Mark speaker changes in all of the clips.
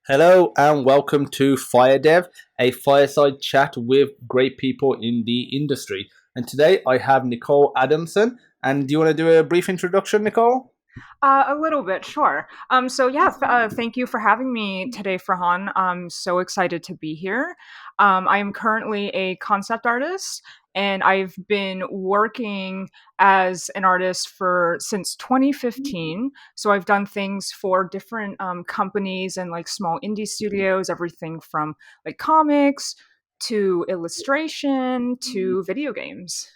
Speaker 1: Hello and welcome to FireDEV, a fireside chat with great people in the industry. And today I have Nicole Adamson. And do you want to do a brief introduction, Nicole?
Speaker 2: A little bit, sure. Thank you for having me today, Farhan. I'm so excited to be here. I am currently a concept artist, and I've been working as an artist for since 2015. So I've done things for different companies and like small indie studios, everything from like comics to illustration to video games.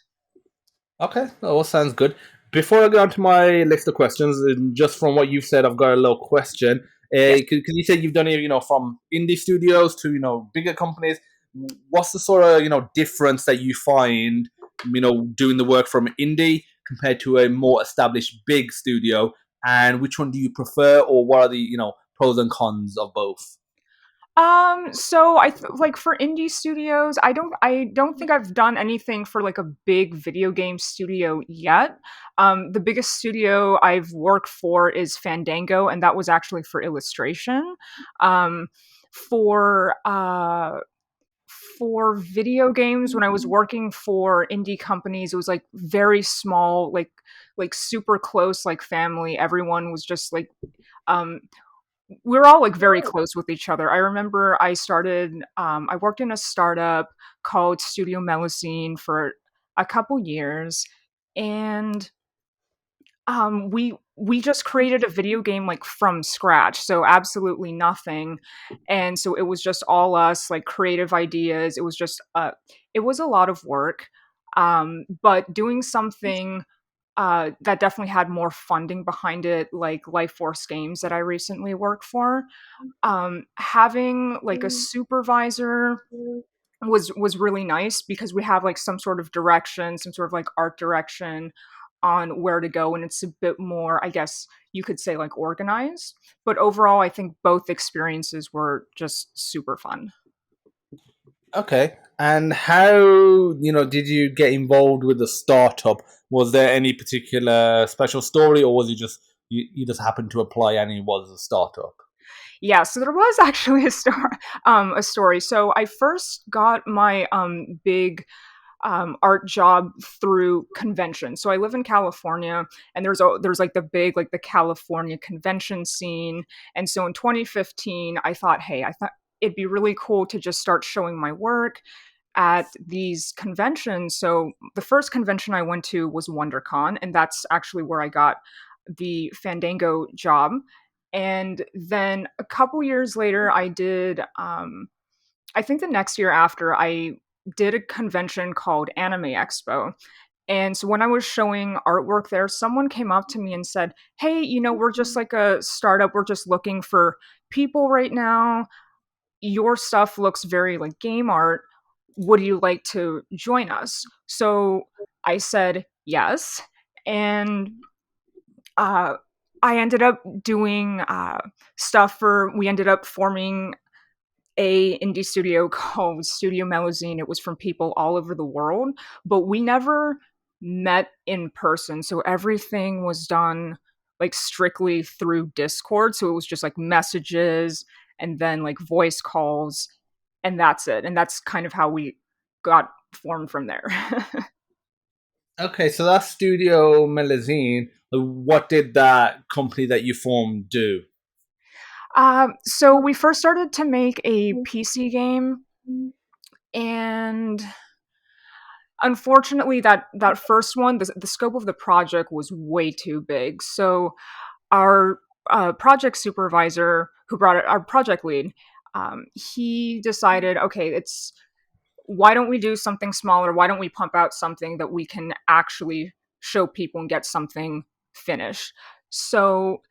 Speaker 1: Okay, that all sounds good. Before I go on to my list of questions, just from what you've said, I've got a little question.
Speaker 2: Yes.
Speaker 1: Because you said you've done it, from indie studios to bigger companies. What's the sort of difference that you find, doing the work from indie compared to a more established big studio? And which one do you prefer, or what are the pros and cons of both?
Speaker 2: Like for indie studios, I don't think I've done anything for like a big video game studio yet. The biggest studio I've worked for is Fandango, and that was actually for illustration. Um, for for video games, when I was working for indie companies, it was like very small, like super close, like family. Everyone was just like um we're all like very close with each other. I remember I worked in a startup called Studio Melusine for a couple years, and we just created a video game like from scratch, so absolutely nothing. And so it was just all us, like creative ideas. It was a lot of work, but doing something that definitely had more funding behind it, like LifeForce Games that I recently worked for. Having like a supervisor was really nice because we have like some sort of direction, some sort of like art direction on where to go, and it's a bit more, I guess you could say, like organized. But overall, I think both experiences were just super fun.
Speaker 1: Okay. And how, did you get involved with the startup? Was there any particular special story, or was it just you just happened to apply and it was a startup?
Speaker 2: Yeah, so there was actually a story. So I first got my big art job through convention. So I live in California, and there's like the big, like the California convention scene. And so in 2015, I thought, hey, I thought it'd be really cool to just start showing my work at these conventions. So the first convention I went to was WonderCon, and that's actually where I got the Fandango job. And then a couple years later, I think the next year after, I did a convention called Anime Expo. And so when I was showing artwork there, someone came up to me and said, hey, we're just like a startup. We're just looking for people right now. Your stuff looks very like game art. Would you like to join us? So I said yes. And uh, I ended up doing we ended up forming a indie studio called Studio Melusine. It was from people all over the world, but we never met in person. So everything was done like strictly through Discord. So it was just like messages and then like voice calls, and that's it. And that's kind of how we got formed from there.
Speaker 1: Okay, so that Studio Melusine, what did that company that you formed do?
Speaker 2: So we first started to make a PC game, and unfortunately that first one, the scope of the project was way too big. So our project supervisor, who brought it, our project lead, he decided, okay, it's why don't we do something smaller? Why don't we pump out something that we can actually show people and get something finished? So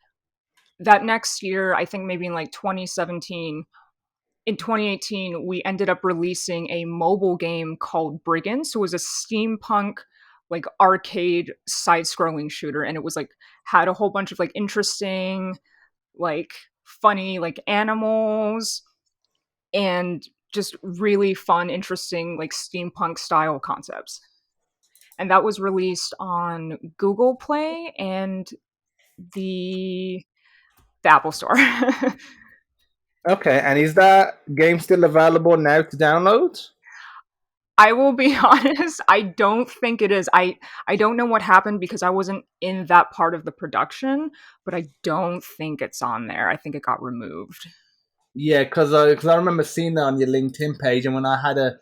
Speaker 2: that next year, I think maybe in like 2017, in 2018, we ended up releasing a mobile game called Brigands. So it was a steampunk, like arcade side-scrolling shooter, and it was like had a whole bunch of like interesting, like funny, like animals, and just really fun, interesting, like steampunk style concepts. And that was released on Google Play and the the Apple Store.
Speaker 1: Okay, and is that game still available now to download?
Speaker 2: I will be honest, I don't think it is. I don't know what happened because I wasn't in that part of the production, but I don't think it's on there. I think it got removed.
Speaker 1: Yeah, because I remember seeing that on your LinkedIn page, and when I had a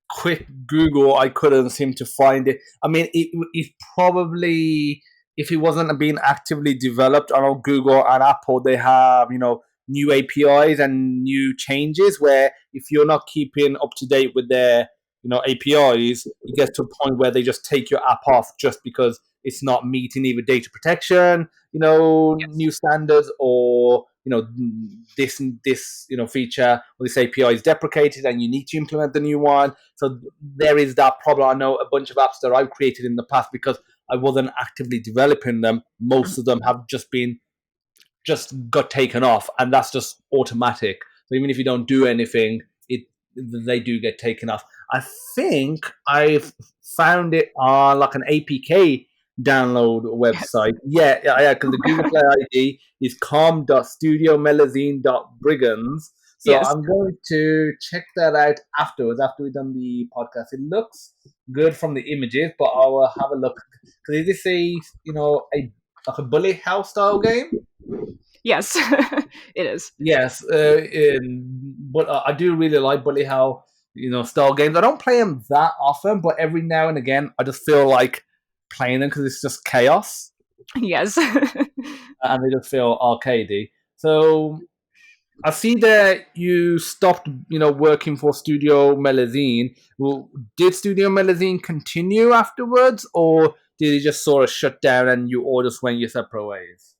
Speaker 1: quick Google, I couldn't seem to find it. I mean, it probably, if it wasn't being actively developed, I know Google and Apple, they have, new APIs and new changes where if you're not keeping up to date with their, APIs, it gets to a point where they just take your app off just because it's not meeting either data protection,
Speaker 2: Yes.
Speaker 1: new standards, or this feature or this API is deprecated and you need to implement the new one. So there is that problem. I know a bunch of apps that I've created in the past because I wasn't actively developing them. Most of them have just got taken off, and that's just automatic. So even if you don't do anything, it they do get taken off. I think I've found it on like an APK download
Speaker 2: Yes.
Speaker 1: website. Yeah, yeah, yeah. Because the Google Play ID is com.studiomelazine.brigands. So
Speaker 2: Yes.
Speaker 1: I'm going to check that out afterwards, after we've done the podcast. It looks good from the images, but I will have a look. Because is this a like a bully house style game?
Speaker 2: Yes. It is.
Speaker 1: Yes, but I do really like Bully Hell, style games. I don't play them that often, but every now and again, I just feel like playing them because it's just chaos
Speaker 2: Yes.
Speaker 1: and they just feel arcadey. So I see that you stopped, working for Studio Melazine. Well, did Studio Melazine continue afterwards, or did it just sort of shut down and you all just went your separate ways?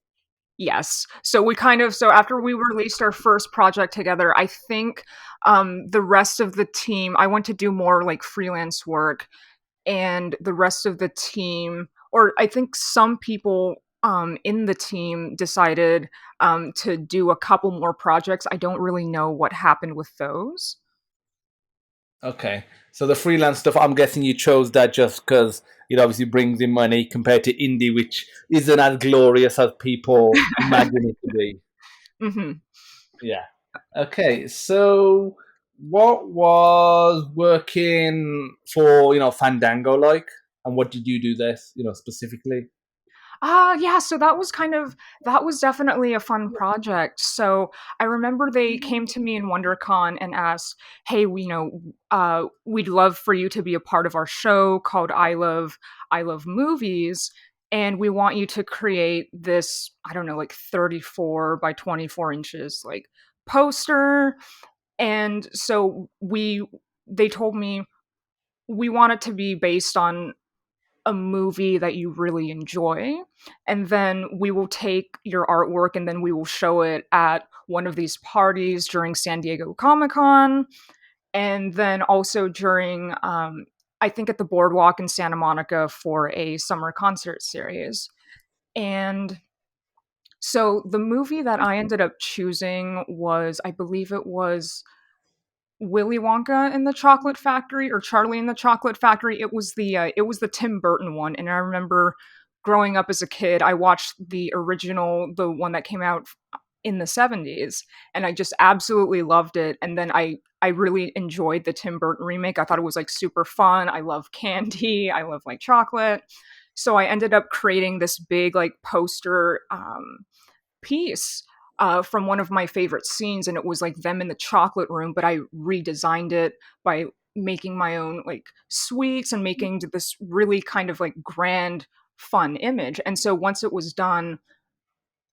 Speaker 2: Yes. So we kind of so after we released our first project together, I think the rest of the team, I went to do more like freelance work, and the rest of the team, or I think some people in the team decided to do a couple more projects. I don't really know what happened with those.
Speaker 1: Okay. So the freelance stuff, I'm guessing you chose that just because it obviously brings in money compared to indie, which isn't as glorious as people imagine it to be.
Speaker 2: Hmm.
Speaker 1: Yeah. Okay. So what was working for, Fandango like? And what did you do there, specifically?
Speaker 2: Yeah, so that was definitely a fun project. So I remember they came to me in WonderCon and asked, "Hey, we'd love for you to be a part of our show called I Love Movies, and we want you to create this, I don't know, like 34 by 24 inches like poster." And so they told me we want it to be based on a movie that you really enjoy, and then we will take your artwork and then we will show it at one of these parties during San Diego Comic-Con, and then also during I think at the boardwalk in Santa Monica for a summer concert series. And so the movie that I ended up choosing was, I believe it was Willy Wonka in the Chocolate Factory or Charlie in the Chocolate Factory. It was the Tim Burton one, and I remember growing up as a kid, I watched the original, the one that came out in the 70s, and I just absolutely loved it. And then I really enjoyed the Tim Burton remake. I thought it was like super fun. I love candy. I love like chocolate. So I ended up creating this big like poster piece from one of my favorite scenes, and it was like them in the chocolate room, but I redesigned it by making my own like sweets and making this really kind of like grand fun image. And so once it was done,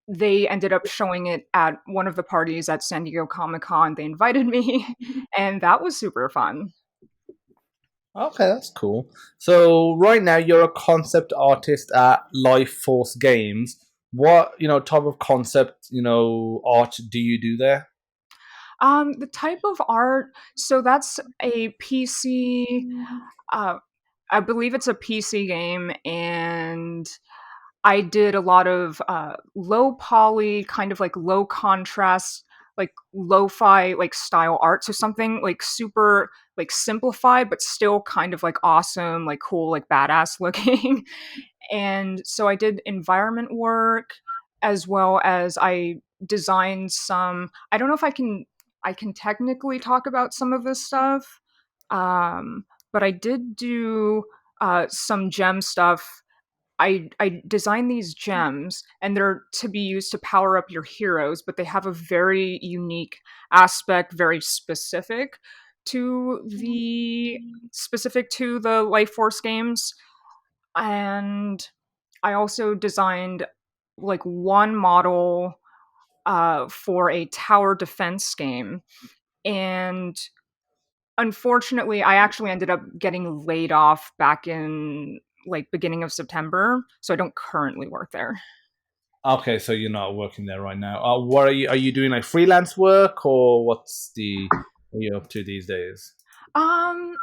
Speaker 2: they ended up showing it at one of the parties at San Diego Comic-Con. They invited me and that was super fun.
Speaker 1: Okay, that's cool. So right now you're a concept artist at Life Force Games. What, type of concept, art do you do there?
Speaker 2: The type of art, so that's a PC, uh, I believe it's a PC game, and I did a lot of low poly, kind of like low contrast, like lo-fi like style art. So something like super like simplified, but still kind of like awesome, like cool, like badass looking. And so I did environment work as well as I designed some. I don't know if I can. I can technically talk about some of this stuff. But I did do some gem stuff. I designed these gems, and they're to be used to power up your heroes, but they have a very unique aspect, very specific to the Life Force games. And I also designed like one model for a tower defense game, and unfortunately, I actually ended up getting laid off back in like beginning of September, so I don't currently work there.
Speaker 1: Okay, so you're not working there right now. What are you? Are you doing like freelance work, or what are you up to these days?
Speaker 2: Um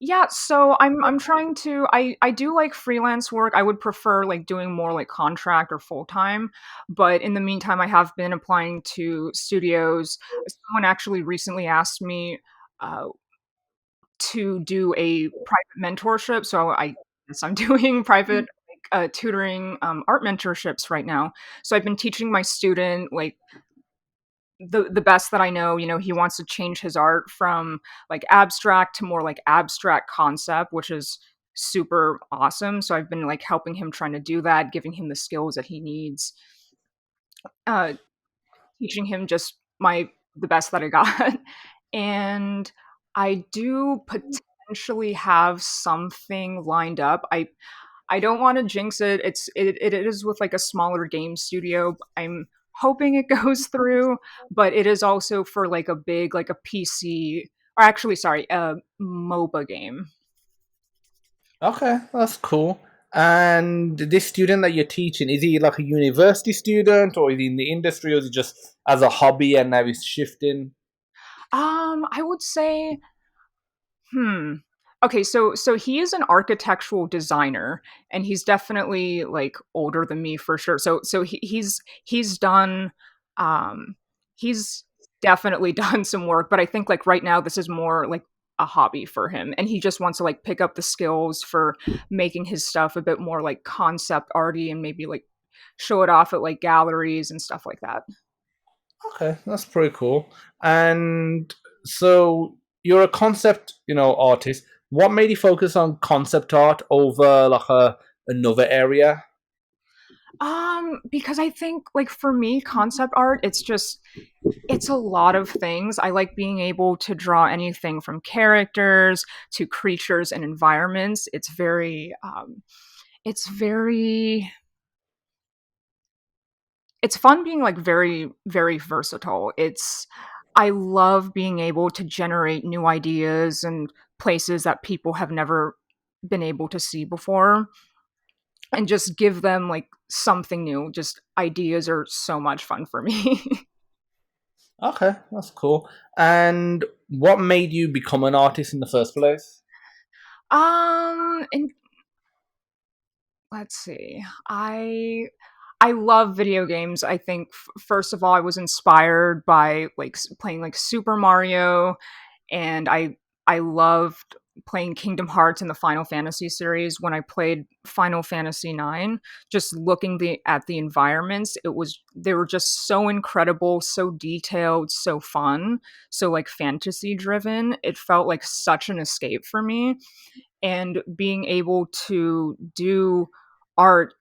Speaker 2: yeah, so I'm trying to I do like freelance work. I would prefer like doing more like contract or full time, but in the meantime I have been applying to studios. Someone actually recently asked me uh to do a private mentorship, so I guess I'm doing private tutoring art mentorships right now. So I've been teaching my student like the best that I know. You know, he wants to change his art from like abstract to more like abstract concept, which is super awesome. So I've been like helping him trying to do that, giving him the skills that he needs, uh, teaching him just the best that I got. And I do potentially have something lined up. I don't want to jinx it. It is with like a smaller game studio. I'm hoping it goes through, but it is also for like a big like a PC, or actually sorry, a MOBA game.
Speaker 1: Okay, that's cool. And this student that you're teaching, is he like a university student, or is he in the industry, or is he just as a hobby and now he's shifting?
Speaker 2: I would say Hmm. Okay, so he is an architectural designer, and he's definitely like older than me for sure. He's done um he's definitely done some work, but I think like right now this is more like a hobby for him, and he just wants to like pick up the skills for making his stuff a bit more like concept arty, and maybe like show it off at like galleries and stuff like that.
Speaker 1: Okay, that's pretty cool. And so you're a concept, artist. What made you focus on concept art over like another area?
Speaker 2: Because I think like for me, concept art, it's a lot of things. I like being able to draw anything from characters to creatures and environments. It's very, it's fun being like very, very versatile. I love being able to generate new ideas and places that people have never been able to see before, and just give them like something new. Just ideas are so much fun for me.
Speaker 1: Okay, that's cool. And what made you become an artist in the first place?
Speaker 2: And let's see. I love video games. I think first of all, I was inspired by like playing like Super Mario, and I loved playing Kingdom Hearts and the Final Fantasy series. When I played Final Fantasy 9, just looking at the environments, they were just so incredible, so detailed, so fun, so like fantasy driven. It felt like such an escape for me, and being able to do art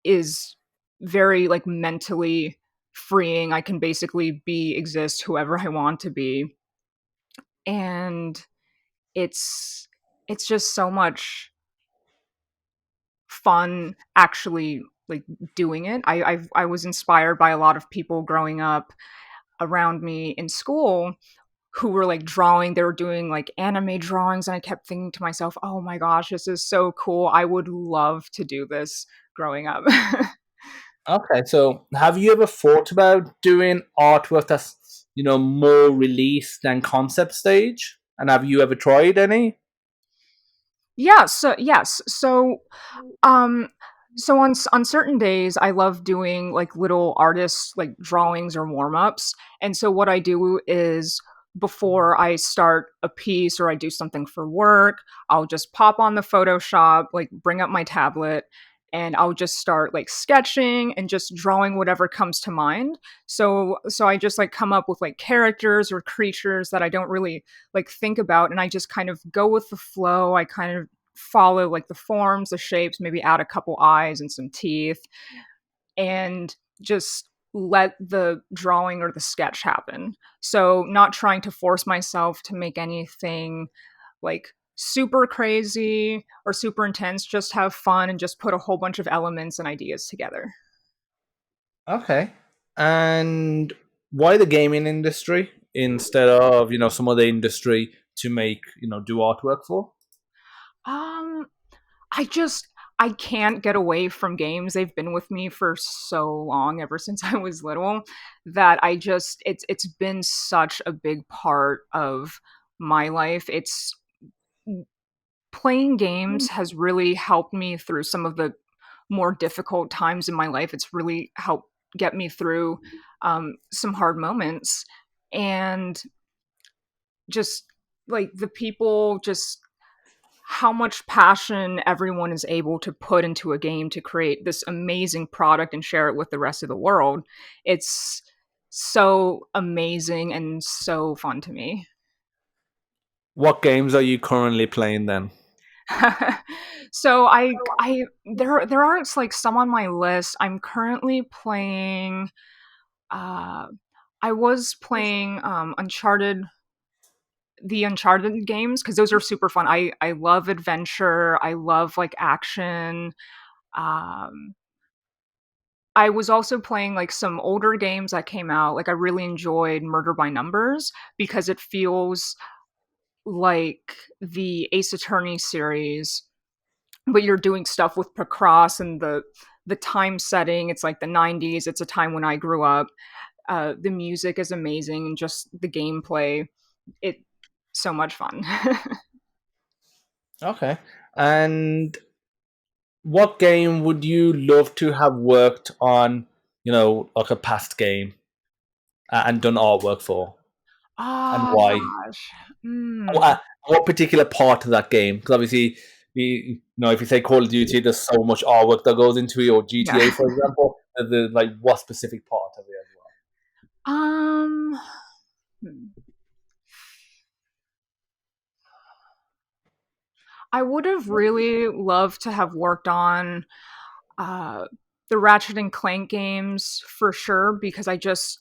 Speaker 2: is very like mentally freeing. I can basically exist whoever I want to be, and it's it's just so much fun actually like doing it. I was inspired by a lot of people growing up around me in school who were like drawing. They were doing like anime drawings, and I kept thinking to myself, "Oh my gosh, this is so cool. I would love to do this growing up."
Speaker 1: Okay, so have you ever thought about doing artwork that's, more released than concept stage? And have you ever tried any?
Speaker 2: Yeah, so yes. Um so on certain days I love doing like little artist like drawings or warm-ups. And so what I do is before I start a piece or I do something for work, I'll just pop on the Photoshop, like bring up my tablet and I'll just start like sketching and just drawing whatever comes to mind. So I just like come up with like characters or creatures that I don't really like think about, and I just kind of go with the flow. I kind of follow like the forms, the shapes, maybe add a couple eyes and some teeth, and just let the drawing or the sketch happen. So, not trying to force myself to make anything like super crazy or super intense, just have fun and just put a whole bunch of elements and ideas together.
Speaker 1: Okay. And why the gaming industry instead of, some other industry to make, do artwork for?
Speaker 2: Um I just I can't get away from games. They've been with me for so long, ever since I was little, that it's been such a big part of my life. It's Playing games has really helped me through some of the more difficult times in my life. It's really helped get me through some hard moments, and just like the people, just how much passion everyone is able to put into a game to create this amazing product and share it with the rest of the world. It's so amazing and so fun to me.
Speaker 1: What games are you currently playing then?
Speaker 2: So I there aren't like some on my list. I'm currently playing uh I was playing Uncharted, the Uncharted games, because those are super fun. I love adventure. I love like action. Um I was also playing like some older games that came out. Like I really enjoyed Murder by Numbers because it feels like the Ace Attorney series, but you're doing stuff with Pacross and the time setting. It's like the 90s. It's a time when I grew up. The music is amazing, and just the gameplay. It so much fun.
Speaker 1: Okay. And what game would you love to have worked on, like a past game and done artwork for? And
Speaker 2: Oh
Speaker 1: why?
Speaker 2: gosh. Mm.
Speaker 1: What particular part of that game? Because obviously, if you say Call of Duty, there's so much artwork that goes into it, or GTA,
Speaker 2: Yeah.
Speaker 1: for example. Like what specific part of it as
Speaker 2: Um. hmm. I would have really loved to have worked on uh, the Ratchet and Clank games for sure, because I just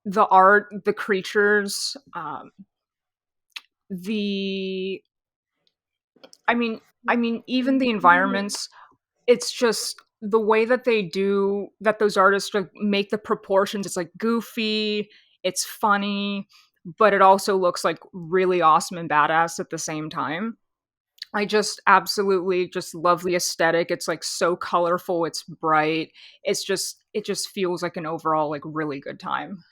Speaker 2: the art, the creatures, the I mean, even the environments. It's just the way that they do that. Those artists like, make the proportions. It's like goofy, it's funny, but it also looks like really awesome and badass at the same time. I just absolutely just love the aesthetic. It's like so colorful, it's bright. It just feels like an overall like really good time.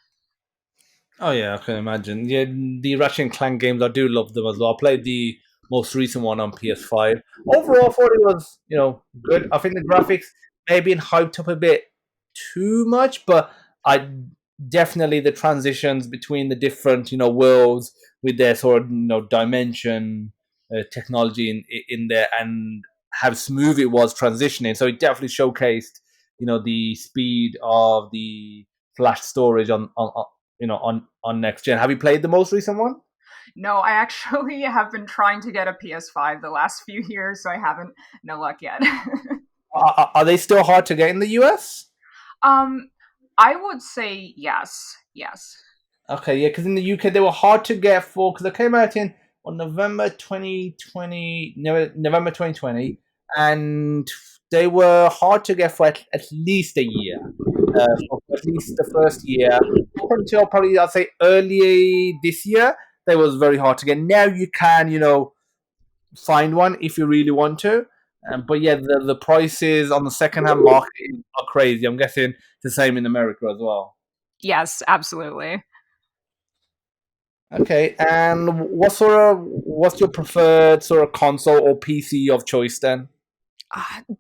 Speaker 1: well? Oh yeah, I can imagine. Yeah, the Ratchet and Clank games, I do love them as well. I played the most recent one on PS5. Overall, I thought it was, good. I think the graphics may have been hyped up a bit too much, but I definitely the transitions between the different, worlds with their sort of, dimension technology in there, and how smooth it was transitioning. So it definitely showcased, the speed of the flash storage on next gen. Have you played the most recent one?
Speaker 2: No, I actually have been trying to get a PS5 the last few years, so I haven't no luck yet.
Speaker 1: Are they still hard to get in the US?
Speaker 2: um I would say yes. Yes.
Speaker 1: Okay, yeah, because in the UK they were hard to get for because they came out in on November 2020, November 2020, and they were hard to get for at least a year, for at least the first year. Up until probably I'd say early this year, they was very hard to get. Now you can, find one if you really want to. But yeah, the prices on the second-hand market are crazy. I'm guessing it's the same in America as well.
Speaker 2: Yes, absolutely.
Speaker 1: Okay, and what's your preferred sort of console or PC of choice then?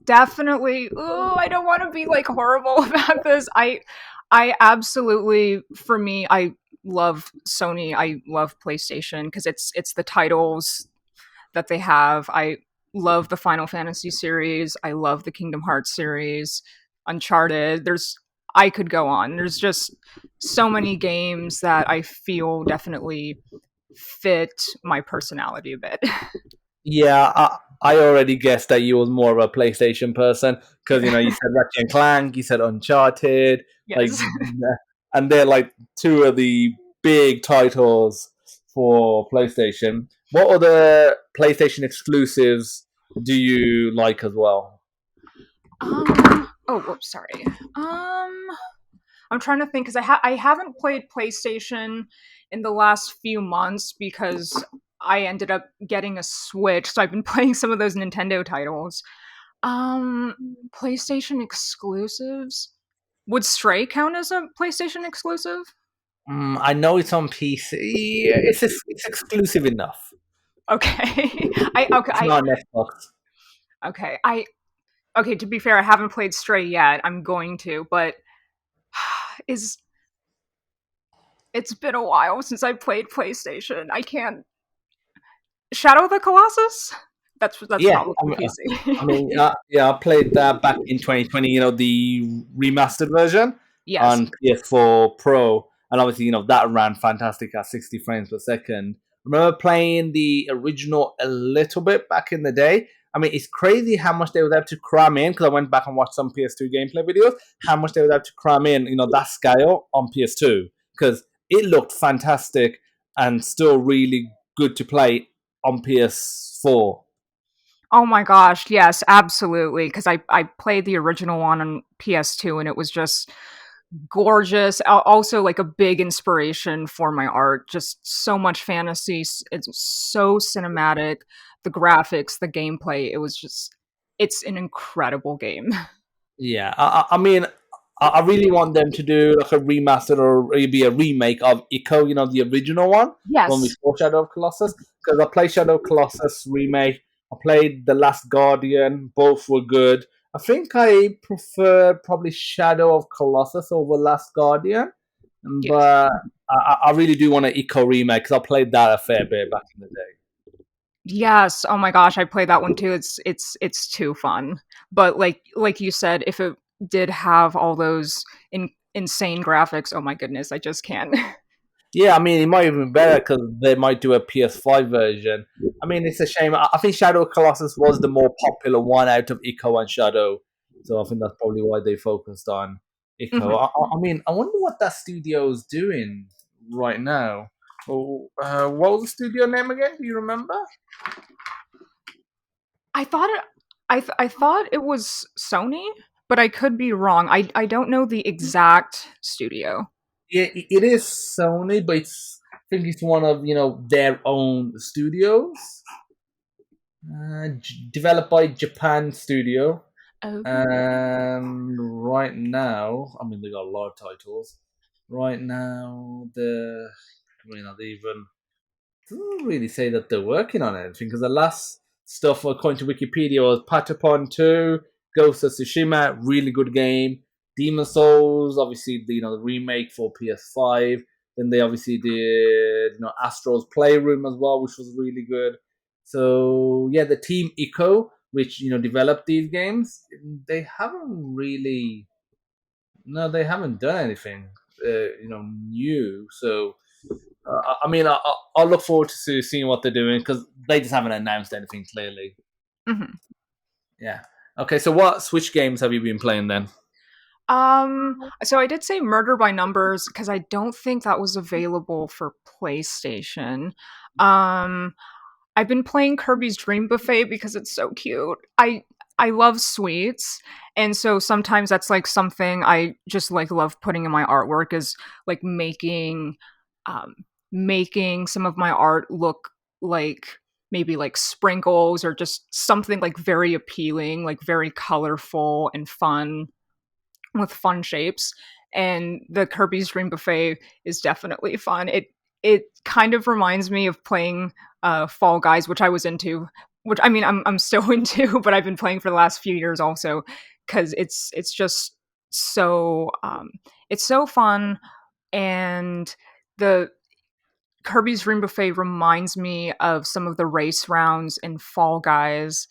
Speaker 2: Definitely. Ooh, I don't want to be like horrible about this. I absolutely, for me, I love Sony. I love PlayStation because it's the titles that they have. love the Final Fantasy series. I love the Kingdom Hearts series, Uncharted. I could go on. There's just so many games that I feel definitely fit my personality a bit.
Speaker 1: Yeah, I already guessed that you was more of a PlayStation person because you said Ratchet and Clank, you said Uncharted, like,
Speaker 2: Yes.
Speaker 1: and they're like two of the big titles for PlayStation. What other PlayStation exclusives do you like as well?
Speaker 2: Oh, whoops, sorry. I'm trying to think because I haven't played PlayStation in the last few months because I ended up getting a Switch, so I've been playing some of those Nintendo titles. PlayStation exclusives. Would Stray count as a PlayStation exclusive?
Speaker 1: I know it's on PC. It's exclusive enough.
Speaker 2: Okay. I okay,
Speaker 1: It's not on Xbox.
Speaker 2: okay. I okay, to be fair, I haven't played Stray yet. I'm going to, but is it's been a while since I played PlayStation. I can't Shadow of the Colossus? That's
Speaker 1: Yeah,
Speaker 2: probably
Speaker 1: I
Speaker 2: PC.
Speaker 1: mean, yeah, I played that back in 2020. The remastered version
Speaker 2: Yes.
Speaker 1: on PS4 Pro, and obviously, that ran fantastic at 60 frames per second. I remember playing the original a little bit back in the day. I mean, it's crazy how much they were able to cram in because I went back and watched some PS2 gameplay videos. How much they were able to cram in, that scale on PS2 because it looked fantastic and still really good to play on PS4.
Speaker 2: Oh my gosh, yes, absolutely. Because I played the original one on PS2 and it was just gorgeous. Also, like a big inspiration for my art. Just so much fantasy. It's so cinematic. The graphics, the gameplay. It's an incredible game.
Speaker 1: Yeah, I mean, I really want them to do like a remaster or maybe a remake of Ico, the original one from
Speaker 2: Yes.
Speaker 1: before Shadow of Colossus. Because I played Shadow of Colossus remake, I played The Last Guardian, both were good. I think I prefer probably Shadow of Colossus over Last Guardian,
Speaker 2: Yes.
Speaker 1: but I really do want an Ico remake because I played that a fair bit back in the day.
Speaker 2: Yes. Oh my gosh, I played that one too. It's too fun. But like you said, if it did have all those insane graphics, oh my goodness, I just can't.
Speaker 1: Yeah, I mean, it might even be better because they might do a PS5 version. I mean, it's a shame. I think Shadow of Colossus was the more popular one out of Ico and Shadow, so I think that's probably why they focused on Ico.
Speaker 2: Mhm.
Speaker 1: I mean, I wonder what that studio's doing right now. Oh, what was the studio name again? Do you remember?
Speaker 2: I thought it I thought it was Sony, but I could be wrong. I don't know the exact studio.
Speaker 1: Yeah, it is Sony, but I think it's one of their own studios, developed by Japan Studio.
Speaker 2: Oh.
Speaker 1: And right now, I mean, they got a lot of titles. Right now, I mean, they even doesn't really say that they're working on anything because the last stuff according to Wikipedia was Patapon 2, Ghost of Tsushima, really good game. Demon Souls, obviously, the remake for PS5. Then they obviously did, Astro's Playroom as well, which was really good. So yeah, the team Ico, which developed these games, they haven't really, no, they haven't done anything, new. So I mean, I'll look forward to seeing what they're doing because they just haven't announced anything clearly.
Speaker 2: Mhm.
Speaker 1: Yeah. Okay. So what Switch games have you been playing then?
Speaker 2: So I did say Murder by Numbers because I don't think that was available for PlayStation. Um, I've been playing Kirby's Dream Buffet because it's so cute. I love sweets, and so sometimes that's like something I just like love putting in my artwork is like um making some of my art look like maybe like sprinkles or just something like very appealing, like very colorful and fun with fun shapes. And the Kirby's Dream Buffet is definitely fun. It kind of reminds me of playing Fall Guys, which I was into, which I mean I'm still into, but I've been playing for the last few years also because it's just so it's so fun and the Kirby's Dream Buffet reminds me of some of the race rounds in Fall Guys,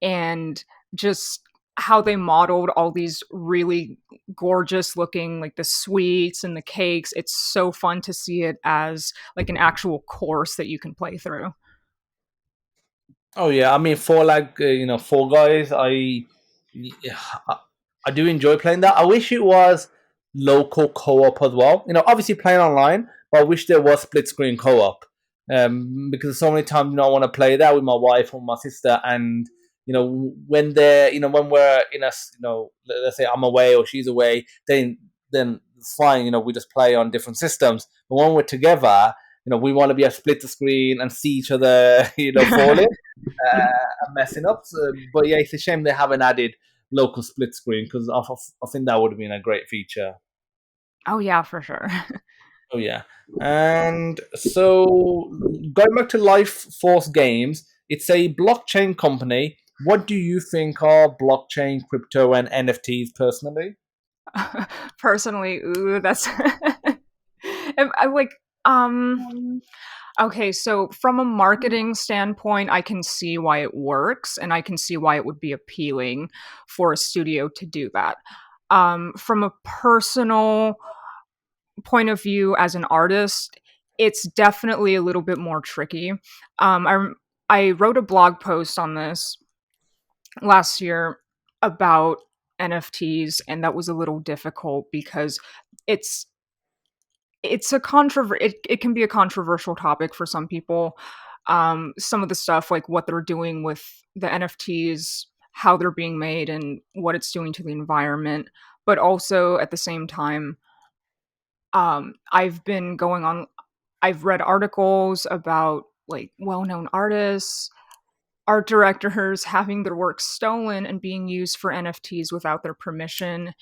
Speaker 2: and just how they modeled all these really gorgeous looking, like the sweets and the cakes. It's so fun to see it as like an actual course that you can play through.
Speaker 1: Oh yeah, I mean for like Fall Guys, yeah, I do enjoy playing that. I wish it was local co-op as well. Obviously playing online, but I wish there was split screen co-op. Because so many times I want to play that with my wife or my sister, and when they're when we're in let's say I'm away or she's away, then it's fine. We just play on different systems. But when we're together, we want to be able to split the screen and see each other, falling and messing up. But yeah, it's a shame they haven't added local split screen, because I think that would have been a great feature.
Speaker 2: Oh yeah, for sure.
Speaker 1: Oh yeah, and so going back to Life Force Games, it's a blockchain company. What do you think are blockchain, crypto, and NFTs personally?
Speaker 2: Personally, ooh, that's I like okay, so from a marketing standpoint, I can see why it works and I can see why it would be appealing for a studio to do that. From a personal point of view as an artist, it's definitely a little bit more tricky. I wrote a blog post on this last year about NFTs, and that was a little difficult because it's it can be a controversial topic for some people. Some of the stuff, like what they're doing with the NFTs, how they're being made, and what it's doing to the environment. But also at the same time, I've been going on. I've read articles about like well-known artists, art directors having their work stolen and being used for NFTs without their permission,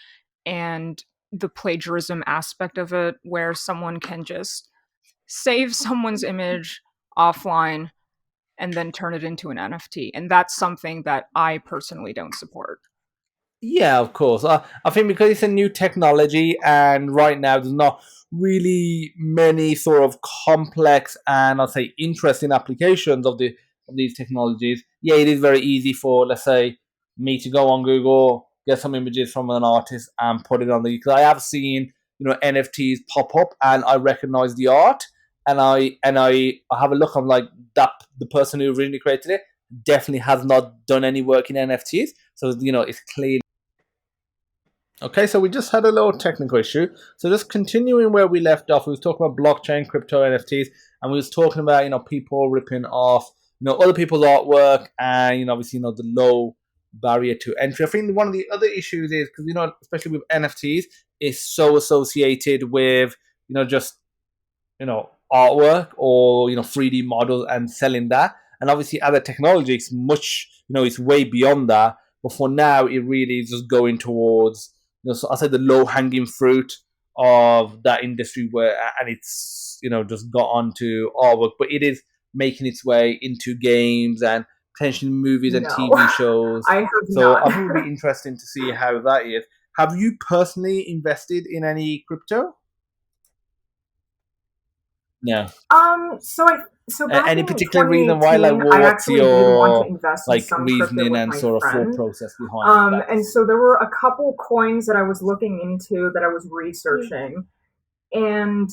Speaker 2: and the plagiarism aspect of it, where someone can just save someone's image offline and then turn it into an NFT. And that's something that I personally don't support.
Speaker 1: Yeah, of course. I think because it's a new technology, and right now there's not really many sort of complex and I'll say interesting applications of these technologies. Yeah, it is very easy for, let's say, me to go on Google, get some images from an artist, and put it on the. Because I have seen NFTs pop up, and I recognize the art, and I have a look. I'm like, that the person who originally created it definitely has not done any work in NFTs. So it's clear. Okay, so we just had a little technical issue. So just continuing where we left off, we was talking about blockchain, crypto, NFTs, and we was talking about people ripping off other people's artwork, and obviously the low barrier to entry. I think one of the other issues is because especially with NFTs, it's so associated with just artwork or 3D models and selling that. And obviously, other technology, it's much it's way beyond that. But for now, it really is just going towards so I say the low hanging fruit of that industry, where and it's just got onto artwork, but it is making its way into games and potentially movies and
Speaker 2: No,
Speaker 1: TV shows.
Speaker 2: I have
Speaker 1: So
Speaker 2: not.
Speaker 1: I think it would be interesting to see how that is. Have you personally invested in any crypto? No.
Speaker 2: Back
Speaker 1: Any
Speaker 2: in
Speaker 1: particular reason why? Like,
Speaker 2: 2018,
Speaker 1: well,
Speaker 2: I
Speaker 1: what's
Speaker 2: actually did want to
Speaker 1: your
Speaker 2: invest in
Speaker 1: like
Speaker 2: some crypto
Speaker 1: reasoning
Speaker 2: with
Speaker 1: and
Speaker 2: my
Speaker 1: sort of thought
Speaker 2: friend.
Speaker 1: process behind that?
Speaker 2: And so there were a couple coins that I was looking into that I was researching, and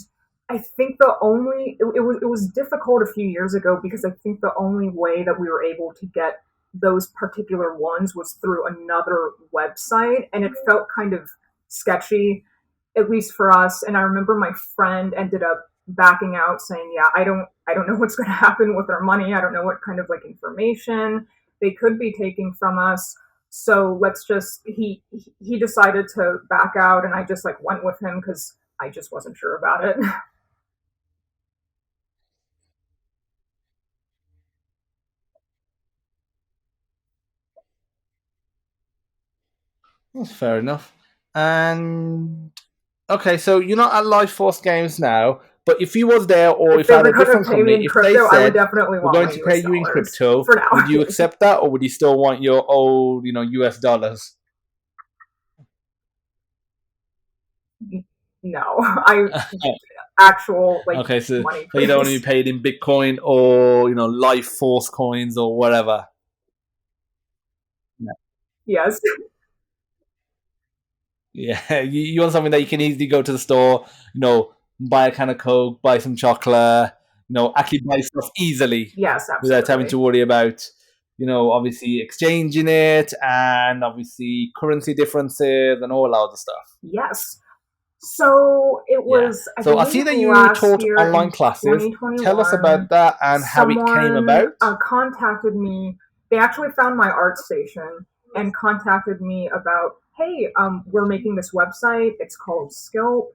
Speaker 2: I think it was difficult a few years ago because I think the only way that we were able to get those particular ones was through another website, and it felt kind of sketchy, at least for us. And I remember my friend ended up backing out, saying, "Yeah, I don't know what's going to happen with our money. I don't know what kind of like information they could be taking from us." So let's just he decided to back out, and I just like went with him because I just wasn't sure about it.
Speaker 1: That's fair enough. And okay, so you're not at Life Force Games now, but if you was there, or
Speaker 2: If
Speaker 1: if
Speaker 2: they
Speaker 1: I had
Speaker 2: were
Speaker 1: a
Speaker 2: going to
Speaker 1: different
Speaker 2: pay me
Speaker 1: company,
Speaker 2: in
Speaker 1: if they
Speaker 2: crypto, I would
Speaker 1: said
Speaker 2: definitely
Speaker 1: we're
Speaker 2: want
Speaker 1: going
Speaker 2: my
Speaker 1: to pay
Speaker 2: US
Speaker 1: you in
Speaker 2: dollars
Speaker 1: crypto,
Speaker 2: for now.
Speaker 1: would you accept that, or would you still want your old, US dollars?
Speaker 2: No, I actual like
Speaker 1: Okay, so
Speaker 2: money,
Speaker 1: you don't want to be
Speaker 2: please.
Speaker 1: paid in Bitcoin or Life Force coins or whatever.
Speaker 2: Yes.
Speaker 1: Yeah, you want something that you can easily go to the store, buy a can of Coke, buy some chocolate, actually buy stuff easily
Speaker 2: Yes,
Speaker 1: without having to
Speaker 2: absolutely.
Speaker 1: worry about, obviously exchanging it and obviously currency differences and all that other stuff.
Speaker 2: Yes. So it
Speaker 1: Yeah.
Speaker 2: was, I
Speaker 1: So I
Speaker 2: believe,
Speaker 1: see that you
Speaker 2: last
Speaker 1: taught
Speaker 2: year
Speaker 1: online
Speaker 2: in
Speaker 1: classes. Tell us
Speaker 2: 2021,
Speaker 1: about that and how it came
Speaker 2: someone
Speaker 1: about.
Speaker 2: contacted me. They actually found my art station and contacted me about, hey, we're making this website. It's called Skill,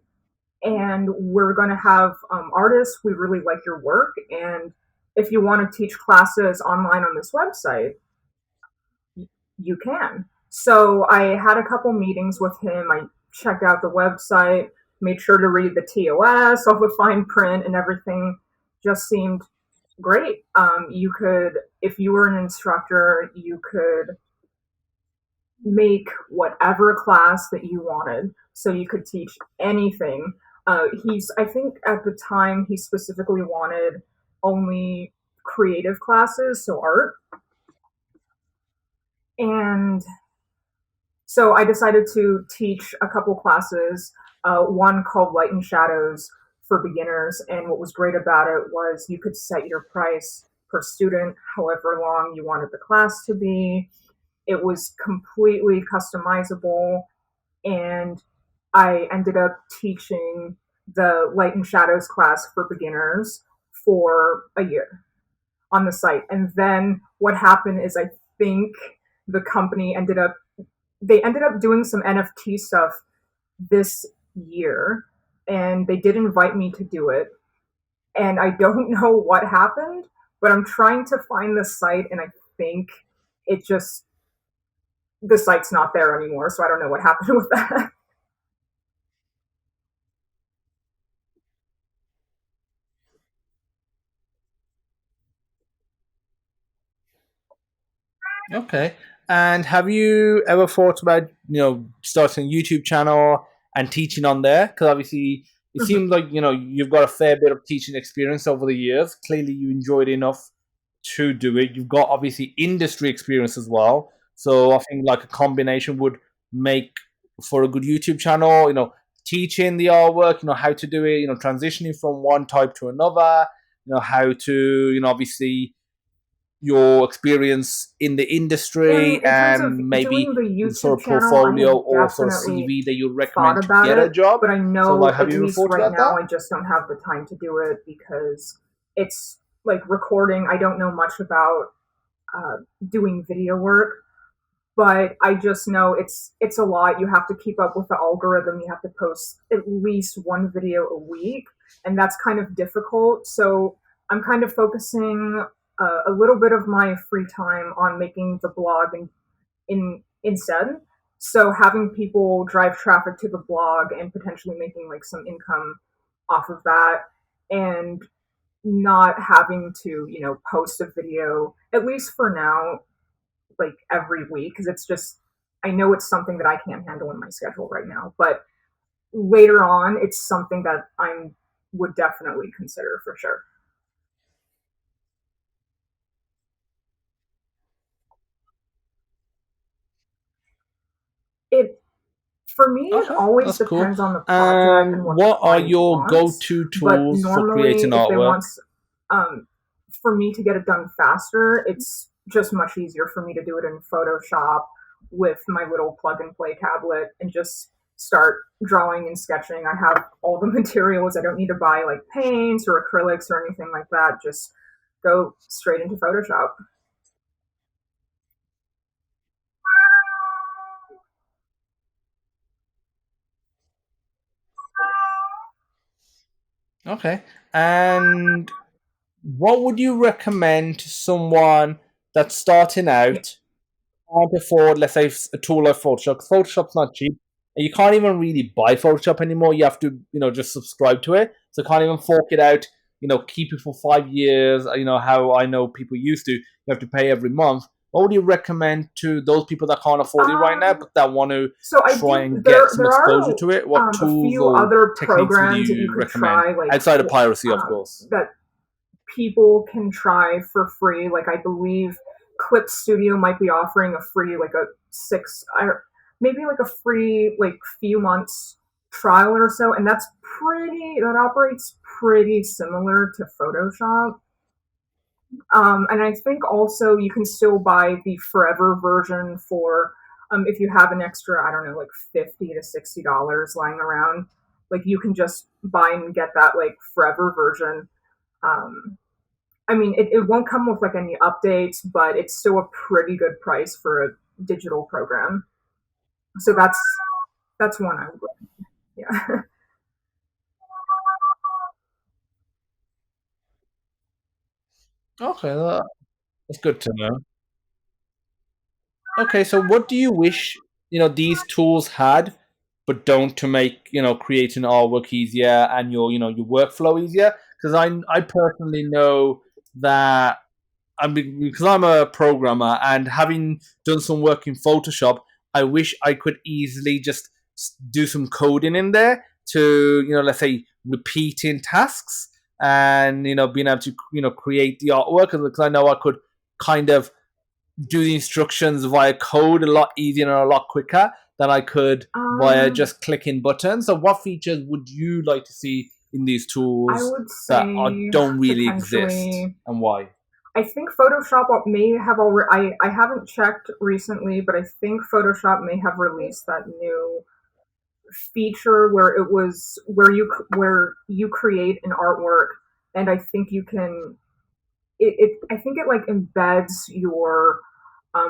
Speaker 2: and we're going to have artists. We really like your work. And if you want to teach classes online on this website, you can. So I had a couple meetings with him. I checked out the website, made sure to read the TOS, all the fine print, and everything just seemed great. You could, if you were an instructor, you could make whatever class that you wanted. So you could teach anything. I think at the time, he specifically wanted only creative classes, so art. And so I decided to teach a couple classes, one called Light and Shadows for beginners. And what was great about it was you could set your price per student, however long you wanted the class to be. It was completely customizable. And I ended up teaching the Light and Shadows class for beginners for a year on the site. And then what happened is I think the company ended up doing some NFT stuff this year, and they did invite me to do it. And I don't know what happened, but I'm trying to find the site, and I think it just the site's not there anymore. So I don't know what happened with that.
Speaker 1: Okay. And have you ever thought about, starting a YouTube channel and teaching on there? Because obviously it
Speaker 2: Mhm.
Speaker 1: seems like, you've got a fair bit of teaching experience over the years. Clearly you enjoyed enough to do it. You've got obviously industry experience as well. So I think like a combination would make for a good YouTube channel, teaching the artwork, how to do it, transitioning from one type to another, how to, obviously your experience in the industry
Speaker 2: In terms of
Speaker 1: and maybe
Speaker 2: doing the
Speaker 1: the sort
Speaker 2: YouTube
Speaker 1: of
Speaker 2: channel, I
Speaker 1: portfolio
Speaker 2: have
Speaker 1: or sort of
Speaker 2: definitely
Speaker 1: CV that you
Speaker 2: thought
Speaker 1: recommend to
Speaker 2: about
Speaker 1: get a
Speaker 2: it,
Speaker 1: job.
Speaker 2: but I
Speaker 1: So, like,
Speaker 2: know
Speaker 1: have
Speaker 2: at
Speaker 1: you even
Speaker 2: least
Speaker 1: thought
Speaker 2: right
Speaker 1: about
Speaker 2: now
Speaker 1: that?
Speaker 2: I just don't have the time to do it because it's like recording. I don't know much about uh, doing video work, but I just know it's a lot. You have to keep up with the algorithm. You have to post at least one video a week, and that's kind of difficult. So I'm kind of focusing a little bit of my free time on making the blog and instead. So having people drive traffic to the blog and potentially making like some income off of that, and not having to post a video at least for now like every week because it's just I know it's something that I can't handle in my schedule right now, but later on it's something that I would definitely consider for sure. It For me it
Speaker 1: Okay,
Speaker 2: always
Speaker 1: that's cool.
Speaker 2: depends on the project
Speaker 1: And
Speaker 2: and what the
Speaker 1: what are
Speaker 2: client
Speaker 1: your
Speaker 2: wants,
Speaker 1: go-to
Speaker 2: but
Speaker 1: tools for creating
Speaker 2: normally if they
Speaker 1: artwork?
Speaker 2: want um, for me to get it done faster, it's just much easier for me to do it in Photoshop with my little plug and play tablet and just start drawing and sketching. I have all the materials. I don't need to buy like paints or acrylics or anything like that. Just go straight into Photoshop.
Speaker 1: Okay. And what would you recommend to someone that's starting
Speaker 2: Yeah.
Speaker 1: out, can't afford, let's say, a tool like Photoshop? 'Cause Photoshop's not cheap. And you can't even really buy Photoshop anymore. You have to, just subscribe to it. So can't even fork it out, keep it for 5 years. How I know people used to. You have to pay every month. what would you recommend to those people that can't afford it right now,
Speaker 2: Um,
Speaker 1: but that want to
Speaker 2: so I
Speaker 1: try
Speaker 2: do.
Speaker 1: and get some
Speaker 2: There
Speaker 1: exposure
Speaker 2: are
Speaker 1: to it? What
Speaker 2: a
Speaker 1: tools
Speaker 2: few
Speaker 1: or
Speaker 2: other
Speaker 1: techniques would
Speaker 2: programs that you
Speaker 1: you
Speaker 2: could
Speaker 1: recommend
Speaker 2: try, like
Speaker 1: outside of piracy, of course?
Speaker 2: that people can try for free. Like I believe Clip Studio might be offering a free, like a maybe like a free like few months trial or so, and that operates pretty similar to Photoshop. And I think also you can still buy the forever version for if you have an extra, I don't know, like $50 to $60 lying around. Like you can just buy and get that like forever version. Um, I mean, it won't come with like any updates, but it's still a pretty good price for a digital program. So that's one I would. Yeah.
Speaker 1: Okay, that's good to know. Okay, so what do you wish these tools had, but don't, to make creating artwork easier and your workflow easier? Because I personally know that because I'm a programmer and having done some work in Photoshop, I wish I could easily just do some coding in there to let's say repeating tasks and being able to create the artwork, because I know I could kind of do the instructions via code a lot easier and a lot quicker than I could via
Speaker 2: um,
Speaker 1: just clicking buttons. So, what features would you like to see in these
Speaker 2: I
Speaker 1: tools
Speaker 2: would
Speaker 1: that
Speaker 2: say
Speaker 1: don't really exist,
Speaker 2: potentially.
Speaker 1: and why?
Speaker 2: I think Photoshop may have already. I haven't checked recently, but I think Photoshop may have released that new feature where where you create an artwork, and I think you can. I think it like embeds your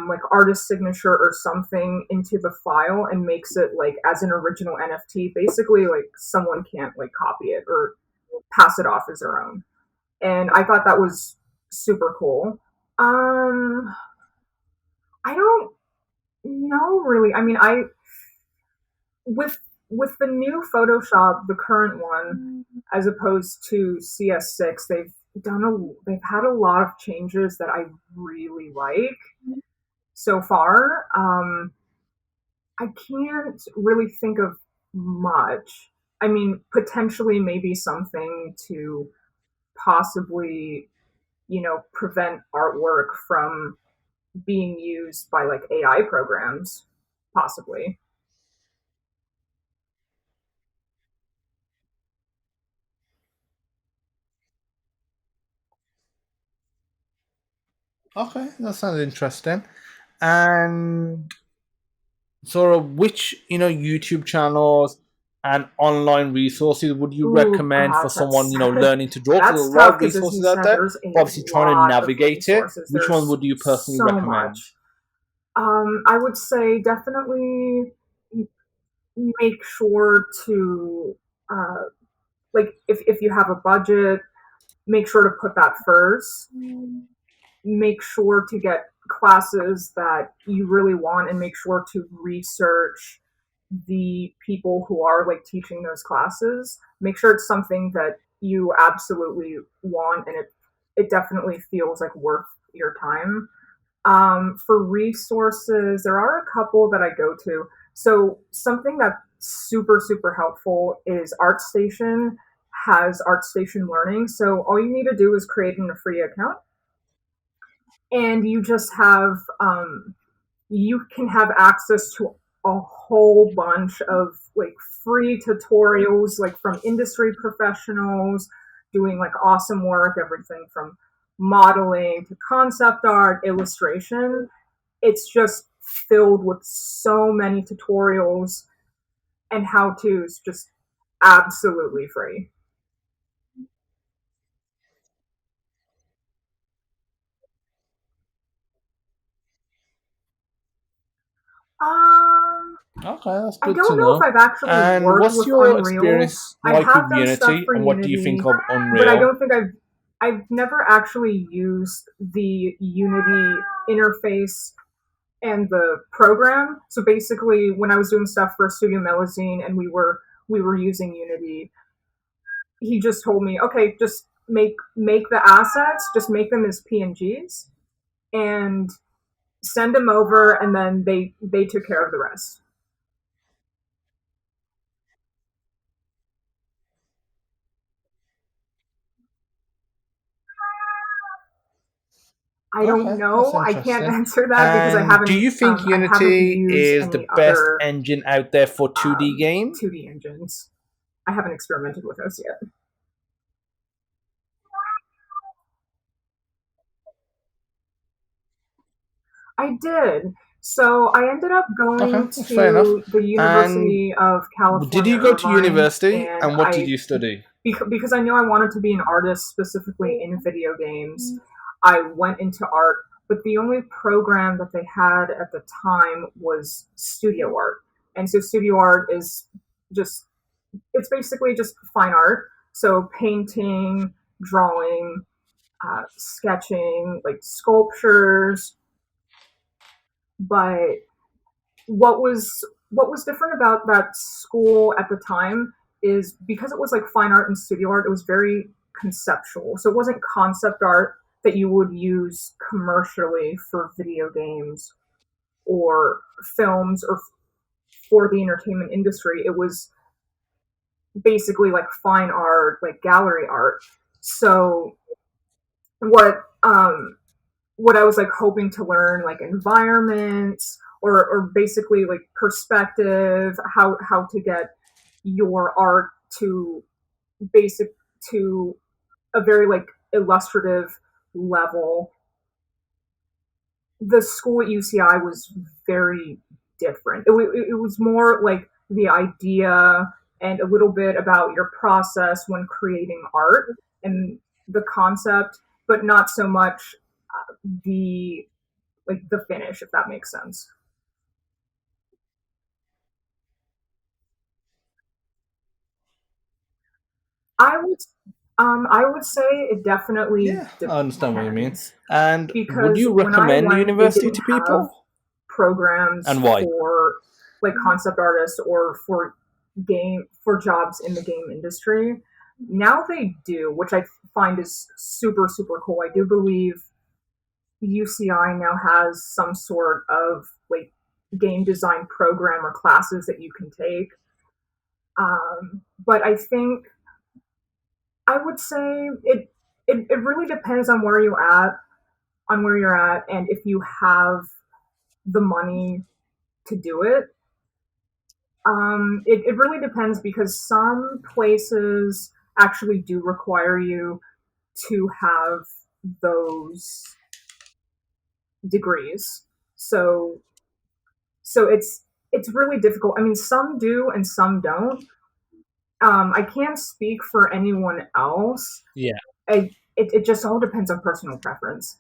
Speaker 2: like artist signature or something into the file and makes it like as an original NFT. Basically, like someone can't like copy it or pass it off as their own. And I thought that was super cool. Um, I don't know really. I mean, I with with the new Photoshop, the current one, as opposed to CS6, they've had a lot of changes that I really like so far. I can't really think of much. I mean, potentially maybe something to possibly, prevent artwork from being used by like AI programs, possibly.
Speaker 1: Okay, that sounds interesting. And sort of which YouTube channels and online resources would you
Speaker 2: Ooh,
Speaker 1: recommend for someone
Speaker 2: that's
Speaker 1: learning to draw? Because there's
Speaker 2: that's
Speaker 1: a lot
Speaker 2: tough
Speaker 1: of
Speaker 2: because, as you
Speaker 1: resources out
Speaker 2: said,
Speaker 1: there,
Speaker 2: there's
Speaker 1: but
Speaker 2: a
Speaker 1: obviously trying to
Speaker 2: lot of
Speaker 1: navigate it.
Speaker 2: resources.
Speaker 1: Which one
Speaker 2: There's
Speaker 1: would you personally
Speaker 2: so
Speaker 1: recommend?
Speaker 2: much. I would say definitely make sure to uh, like if you have a budget, make sure to put that first. Make sure to get classes that you really want and make sure to research the people who are like teaching those classes. Make sure it's something that you absolutely want and it definitely feels like worth your time. For resources, there are a couple that I go to. So something that's super helpful is ArtStation has ArtStation Learning. So all you need to do is create a free account, and you can have access to a whole bunch of like free tutorials like from industry professionals doing like awesome work, everything from modeling to concept art, illustration. It's just filled with so many tutorials and how to's, just absolutely free. um
Speaker 1: Okay, that's
Speaker 2: I
Speaker 1: good to
Speaker 2: don't know if
Speaker 1: know.
Speaker 2: I've actually
Speaker 1: And
Speaker 2: worked
Speaker 1: what's
Speaker 2: with
Speaker 1: your
Speaker 2: Unreal.
Speaker 1: experience
Speaker 2: I
Speaker 1: like with
Speaker 2: have done stuff
Speaker 1: Unity,
Speaker 2: for
Speaker 1: and what do you think
Speaker 2: Unity,
Speaker 1: of
Speaker 2: but I
Speaker 1: Unreal?
Speaker 2: don't think I've never actually used the Unity interface and the program. So basically, when I was doing stuff for Studio Melusine and we were using Unity, he just told me, okay, just make the assets, just make them as PNGs, and send them over, and then they took care of the rest. I don't
Speaker 1: Okay, that's
Speaker 2: know. I can't
Speaker 1: interesting.
Speaker 2: answer that because
Speaker 1: And do you think
Speaker 2: I haven't
Speaker 1: Unity
Speaker 2: used
Speaker 1: is the
Speaker 2: any
Speaker 1: best
Speaker 2: other
Speaker 1: engine out there for 2D game?
Speaker 2: 2D engines. I haven't experimented with those yet. I did. So I ended up
Speaker 1: Okay,
Speaker 2: going
Speaker 1: that's fair enough.
Speaker 2: to the
Speaker 1: And
Speaker 2: University of
Speaker 1: did
Speaker 2: California,
Speaker 1: you go to
Speaker 2: Irvine,
Speaker 1: university
Speaker 2: and
Speaker 1: and what did you study?
Speaker 2: because I knew I wanted to be an artist specifically in video games, I went into art. But the only program that they had at the time was studio art. And so studio art is just, it's basically just fine art. So painting, drawing, sketching, like sculptures. But what was what was different about that school at the time is because it was like fine art and studio art, it was very conceptual. So it wasn't concept art that you would use commercially for video games or films or for the entertainment industry. It was basically like fine art, like gallery art. So what what I was like hoping to learn, like environments or basically like perspective, how to get your art to basic to a very like illustrative level. The school at UCI was very different. It was more like the idea and a little bit about your process when creating art and the concept, but not so much the like the finish, if that makes sense. I would say it definitely
Speaker 1: Yeah, I understand what you mean.
Speaker 2: depends
Speaker 1: And would
Speaker 2: because
Speaker 1: you
Speaker 2: when I
Speaker 1: recommend
Speaker 2: went, they
Speaker 1: university
Speaker 2: didn't
Speaker 1: to
Speaker 2: have
Speaker 1: people?
Speaker 2: programs
Speaker 1: And why?
Speaker 2: for like concept artists or for jobs in the game industry. Now they do, which I find is super cool. I do believe UCI now has some sort of like game design program or classes that you can take. But I think I would say it really depends on where you're at, and if you have the money to do it. It really depends because some places actually do require you to have those degrees. So it's really difficult. I mean, some do and some don't. I can't speak for anyone else.
Speaker 1: Yeah.
Speaker 2: It just all depends on personal preference.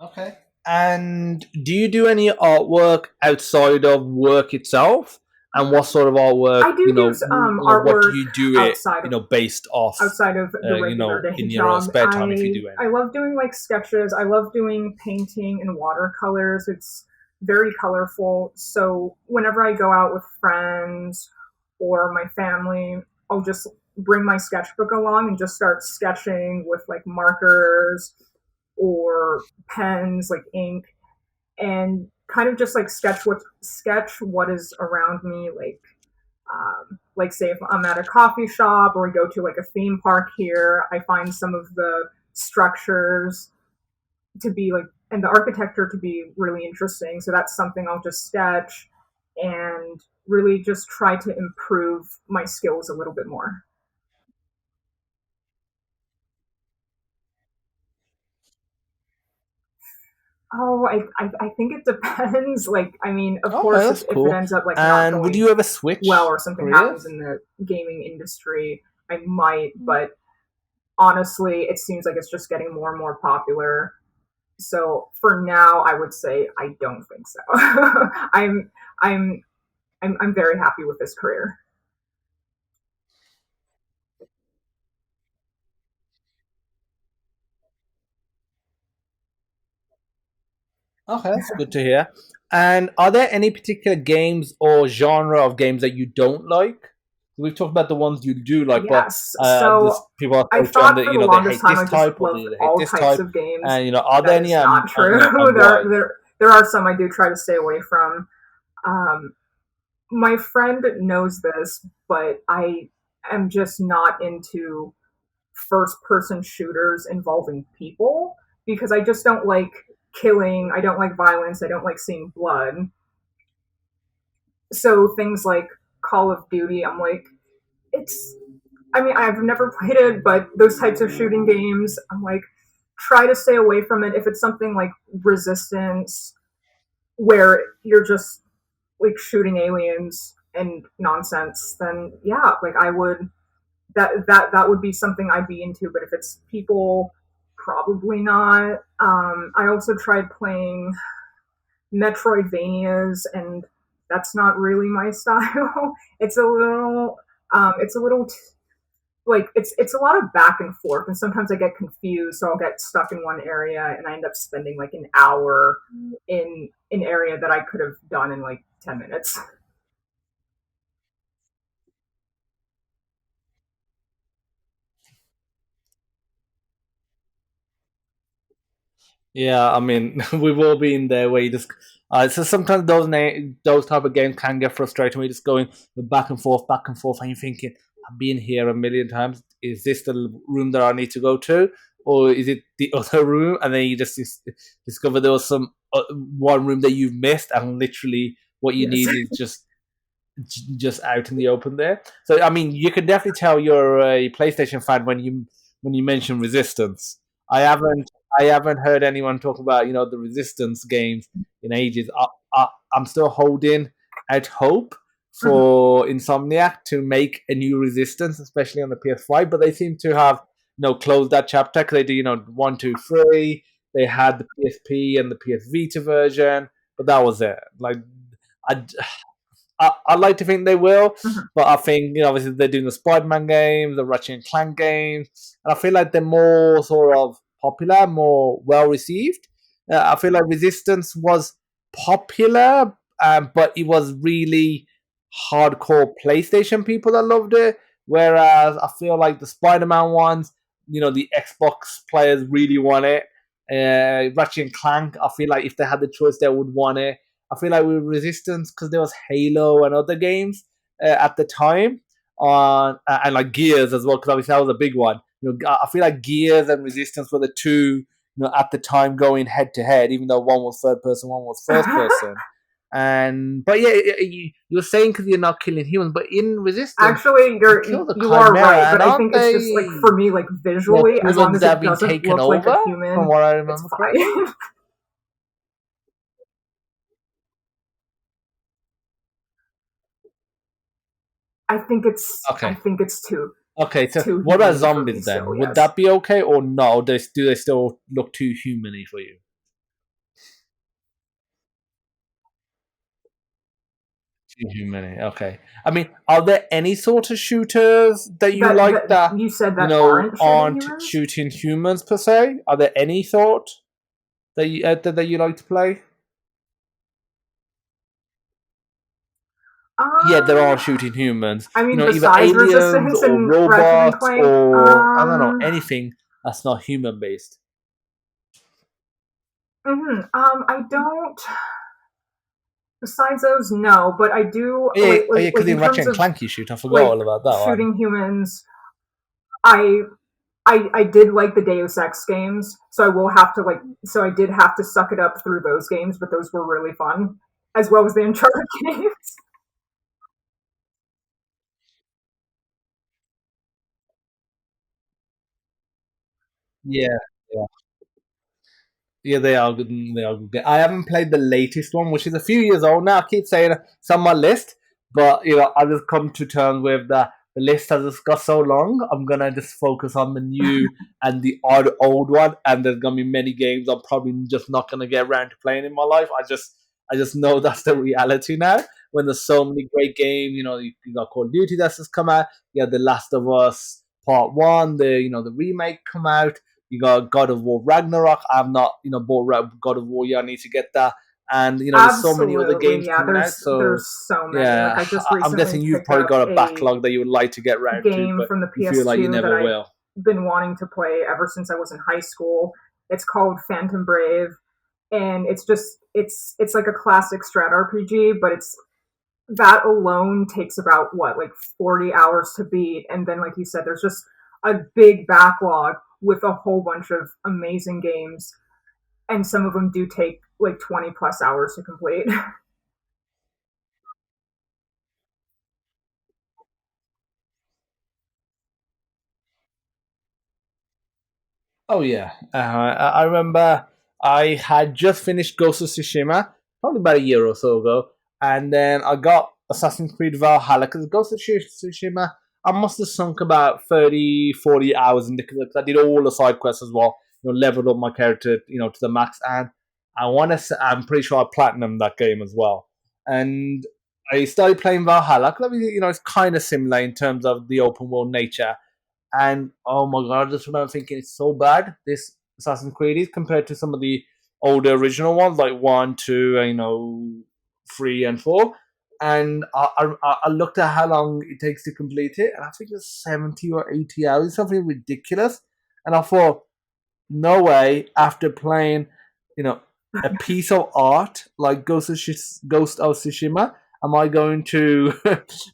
Speaker 1: Okay. And do you do any artwork outside of work itself? And what sort of artwork,
Speaker 2: I do do
Speaker 1: what do
Speaker 2: artwork
Speaker 1: you do it,
Speaker 2: outside of
Speaker 1: based off,
Speaker 2: the regular day
Speaker 1: in your
Speaker 2: job.
Speaker 1: spare time if you do
Speaker 2: I
Speaker 1: any?
Speaker 2: love doing like sketches. I love doing painting in watercolors. It's very colorful. So whenever I go out with friends or my family, I'll just bring my sketchbook along and just start sketching with like markers or pens, like ink, and kind of just like sketch what is around me, like say if I'm at a coffee shop or we go to like a theme park here, I find some of the structures to be like and the architecture to be really interesting. So that's something I'll just sketch and really just try to improve my skills a little bit more. Oh, I think it depends. Like, I mean, of
Speaker 1: Okay,
Speaker 2: course,
Speaker 1: that's
Speaker 2: if it
Speaker 1: cool.
Speaker 2: ends up like not
Speaker 1: And would
Speaker 2: going
Speaker 1: you ever
Speaker 2: well
Speaker 1: switch
Speaker 2: or something happens
Speaker 1: careers?
Speaker 2: in the gaming industry, I might. But honestly, it seems like it's just getting more and more popular. So for now, I would say I don't think so. I'm I'm very happy with this career.
Speaker 1: Okay, that's good to hear. And are there any particular games or genre of games that you don't like? we've talked about the ones you do like, but
Speaker 2: Yes.
Speaker 1: this
Speaker 2: So
Speaker 1: people are
Speaker 2: I
Speaker 1: so on
Speaker 2: thought
Speaker 1: that
Speaker 2: for the
Speaker 1: they
Speaker 2: longest
Speaker 1: hate
Speaker 2: time
Speaker 1: this
Speaker 2: I just
Speaker 1: type or
Speaker 2: loved
Speaker 1: they hate
Speaker 2: all
Speaker 1: this
Speaker 2: types
Speaker 1: type,
Speaker 2: of games.
Speaker 1: and are there
Speaker 2: That
Speaker 1: any
Speaker 2: is not true.
Speaker 1: and why?
Speaker 2: There are some I do try to stay away from. Um, my friend knows this, but I am just not into first person shooters involving people because I just don't like killing, I don't like violence, I don't like seeing blood. So things like Call of Duty, I'm like, it's, I mean, I've never played it, but those types of shooting games, I'm like, try to stay away from it. If it's something like Resistance, where you're just like shooting aliens and nonsense, then yeah, like I would, that would be something I'd be into. But if it's people, probably not. I also tried playing Metroidvanias, and that's not really my style. It's a little like it's a lot of back and forth, and sometimes I get confused, so I'll get stuck in one area, and I end up spending like an hour in an area that I could have done in like 10 minutes.
Speaker 1: Yeah, I mean, we've all been there where you just. So sometimes those type of games can get frustrating. Where you're just going back and forth, and you're thinking, "I've been here a million times. Is this the room that I need to go to, or is it the other room?" And then you just discover there was some one room that you've missed, and literally what you
Speaker 2: Yes.
Speaker 1: need is just out in the open there. So I mean, you can definitely tell you're a PlayStation fan when you mention Resistance. I haven't I haven't heard anyone talk about the Resistance games in ages. I'm still holding out hope
Speaker 2: Mhm.
Speaker 1: for Insomniac to make a new Resistance, especially on the PS5. But they seem to have closed that chapter because they do 1, 2, 3. They had the PSP and the PS Vita version, but that was it. Like I, I'd like to think they will,
Speaker 2: Mhm.
Speaker 1: but I think obviously they're doing the Spider-Man games, the Ratchet and Clank games, and I feel like they're more sort of popular, more well received. I feel like Resistance was popular, but it was really hardcore PlayStation people that loved it. Whereas I feel like the Spider-Man ones, the Xbox players really want it. Ratchet and Clank, I feel like if they had the choice, they would want it. I feel like with Resistance, because there was Halo and other games at the time on and like Gears as well, because obviously that was a big one. I feel like Gears and Resistance were the two at the time going head to head, even though one was third person, one was first person. And but yeah, you're saying because you're not killing humans, but in Resistance
Speaker 2: Actually,
Speaker 1: you kill the
Speaker 2: you are
Speaker 1: Chimera,
Speaker 2: right, but
Speaker 1: and
Speaker 2: I
Speaker 1: aren't
Speaker 2: think it's just like
Speaker 1: they
Speaker 2: for me, like visually, as long
Speaker 1: humans
Speaker 2: as
Speaker 1: that have
Speaker 2: it
Speaker 1: been
Speaker 2: doesn't
Speaker 1: taken
Speaker 2: look like a
Speaker 1: over? From
Speaker 2: human,
Speaker 1: what I
Speaker 2: it's
Speaker 1: remember correctly.
Speaker 2: fine. I
Speaker 1: Okay.
Speaker 2: think it's
Speaker 1: Okay, so
Speaker 2: too
Speaker 1: what about
Speaker 2: humany for me
Speaker 1: zombies
Speaker 2: still.
Speaker 1: then? Would
Speaker 2: Yes.
Speaker 1: that be okay or no? Do they still look too humany for you? Too humany. Okay. I mean, are there any sort of shooters that you like
Speaker 2: That
Speaker 1: that
Speaker 2: you said that aren't shooting
Speaker 1: aren't
Speaker 2: humans.
Speaker 1: shooting humans per se? Are there any sort that you like to play? Yeah, there
Speaker 2: Um,
Speaker 1: are shooting humans.
Speaker 2: I mean,
Speaker 1: Either
Speaker 2: besides
Speaker 1: aliens
Speaker 2: Resistance
Speaker 1: or
Speaker 2: and Ratchet and
Speaker 1: robots
Speaker 2: Clank,
Speaker 1: or I don't know anything that's not human based.
Speaker 2: I don't. Besides those, no, but I do
Speaker 1: Oh yeah, because
Speaker 2: like in
Speaker 1: in Ratchet
Speaker 2: terms
Speaker 1: and
Speaker 2: of
Speaker 1: Clank you shoot. I forgot
Speaker 2: like
Speaker 1: all about that one.
Speaker 2: shooting humans. I I did like the Deus Ex games, so I will have to like so I did have to suck it up through those games, but those were really fun, as well as the Uncharted games.
Speaker 1: Yeah. Yeah, they are good. They are good. I haven't played the latest one, which is a few years old now. I keep saying it's on my list, but I just come to terms with that the list has just got so long. I'm gonna just focus on the new and the odd old one, and there's gonna be many games I'm probably just not gonna get around to playing in my life. I just know that's the reality now. When there's so many great games, you got Call of Duty that's just come out. You had The Last of Us Part One, the remake come out. You got God of War Ragnarok. I've not, bought God of War yet. I need to get that. and there's so many other
Speaker 2: Absolutely,
Speaker 1: games
Speaker 2: yeah.
Speaker 1: coming out.
Speaker 2: There's
Speaker 1: So
Speaker 2: so many. Like
Speaker 1: yeah,
Speaker 2: I just
Speaker 1: I'm
Speaker 2: recently
Speaker 1: guessing you've
Speaker 2: picked
Speaker 1: probably
Speaker 2: up
Speaker 1: got a
Speaker 2: a
Speaker 1: backlog that you would like to get round to,
Speaker 2: game
Speaker 1: but
Speaker 2: from the
Speaker 1: you feel like you
Speaker 2: PS2 that
Speaker 1: never
Speaker 2: I've
Speaker 1: will.
Speaker 2: been wanting to play ever since I was in high school. It's called Phantom Brave, and it's like a classic strat RPG, but it's that alone takes about what, like 40 hours to beat, and then like you said, there's just a big backlog with a whole bunch of amazing games, and some of them do take like 20 plus hours to complete.
Speaker 1: Oh yeah, I remember I had just finished Ghost of Tsushima probably about a year or so ago, and then I got Assassin's Creed Valhalla because Ghost of Tsushima I must have sunk about 30, 40 hours in because I did all the side quests as well. Leveled up my character, to the max, and I'm pretty sure I platinumed that game as well. And I started playing Valhalla because it's kind of similar in terms of the open world nature, and oh my god, I just remember thinking it's so bad, this Assassin's Creed is, compared to some of the older original ones like 1, 2, 3 and 4. And I looked at how long it takes to complete it, and I think it's 70 or 80 hours, something ridiculous. And I thought, no way, after playing, you know, a piece of art like Ghost of Tsushima, am I going to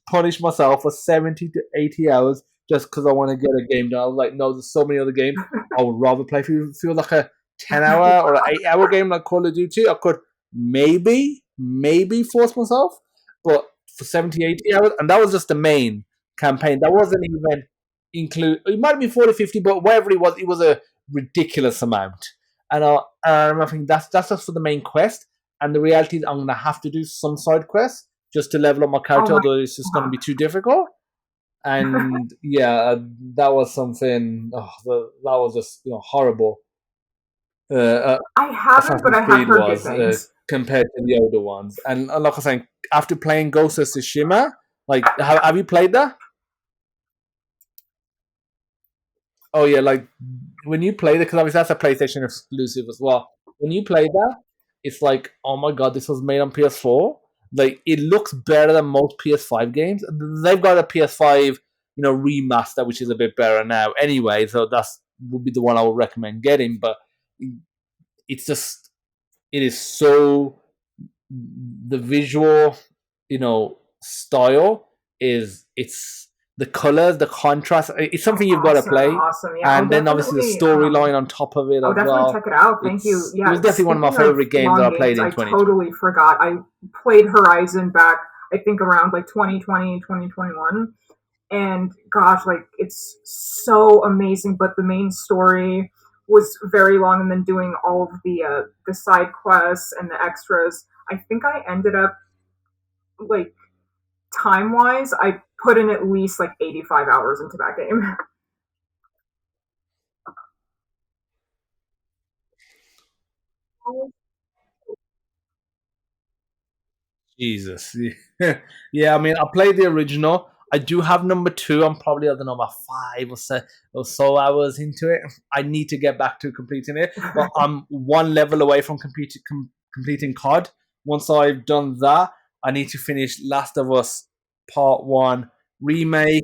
Speaker 1: punish myself for 70 to 80 hours just because I want to get a game done? I was like, no, there's so many other games I would rather play. If you feel like a 10-hour or an 8-hour game like Call of Duty, I could maybe force myself. But for 70, 80 hours, and that was just the main campaign. That wasn't even include. It might be 40, 50, but whatever it was a ridiculous amount. And I think that's just for the main quest. And the reality is, I'm gonna have to do some side quests just to level up my
Speaker 2: Oh
Speaker 1: character,
Speaker 2: my
Speaker 1: although it's just gonna be
Speaker 2: god.
Speaker 1: too difficult. And yeah, that was something. Oh, that was just horrible. Uh,
Speaker 2: I haven't, but
Speaker 1: Assassin's
Speaker 2: I have
Speaker 1: Creed
Speaker 2: heard good
Speaker 1: was
Speaker 2: things.
Speaker 1: compared to the older ones. And like I was saying, after playing Ghost of Tsushima, like have you played that? Oh yeah, like when you play it, because obviously that's a PlayStation exclusive as well. When you play that, it's like, oh my god, this was made on PS4. Like it looks better than most PS5 games. They've got a PS5, remaster, which is a bit better now. Anyway, so that's would be the one I would recommend getting. But it's just, it is so, the visual, style is, it's the colors, the contrast. It's something you've got to
Speaker 2: Awesome,
Speaker 1: play,
Speaker 2: awesome. Yeah,
Speaker 1: and then obviously the storyline on top of it
Speaker 2: I'll
Speaker 1: as
Speaker 2: definitely
Speaker 1: well.
Speaker 2: check it out. Thank you.
Speaker 1: It
Speaker 2: Yeah,
Speaker 1: was definitely one of my
Speaker 2: speaking of
Speaker 1: favorite games that
Speaker 2: long
Speaker 1: I played
Speaker 2: games,
Speaker 1: in
Speaker 2: I
Speaker 1: 2020.
Speaker 2: totally forgot. I played Horizon back, I think around like 2020, 2021. And gosh, like it's so amazing, but the main story was very long, and then doing all of the side quests and the extras. I think I ended up, like, time wise, I put in at least like 85 hours into that game.
Speaker 1: Jesus. Yeah, I mean, I played the original. I do have number two. I'm probably, I don't know, about 5 or so hours into it. I need to get back to completing it. But I'm one level away from completing COD. Once I've done that, I need to finish Last of Us Part 1 remake.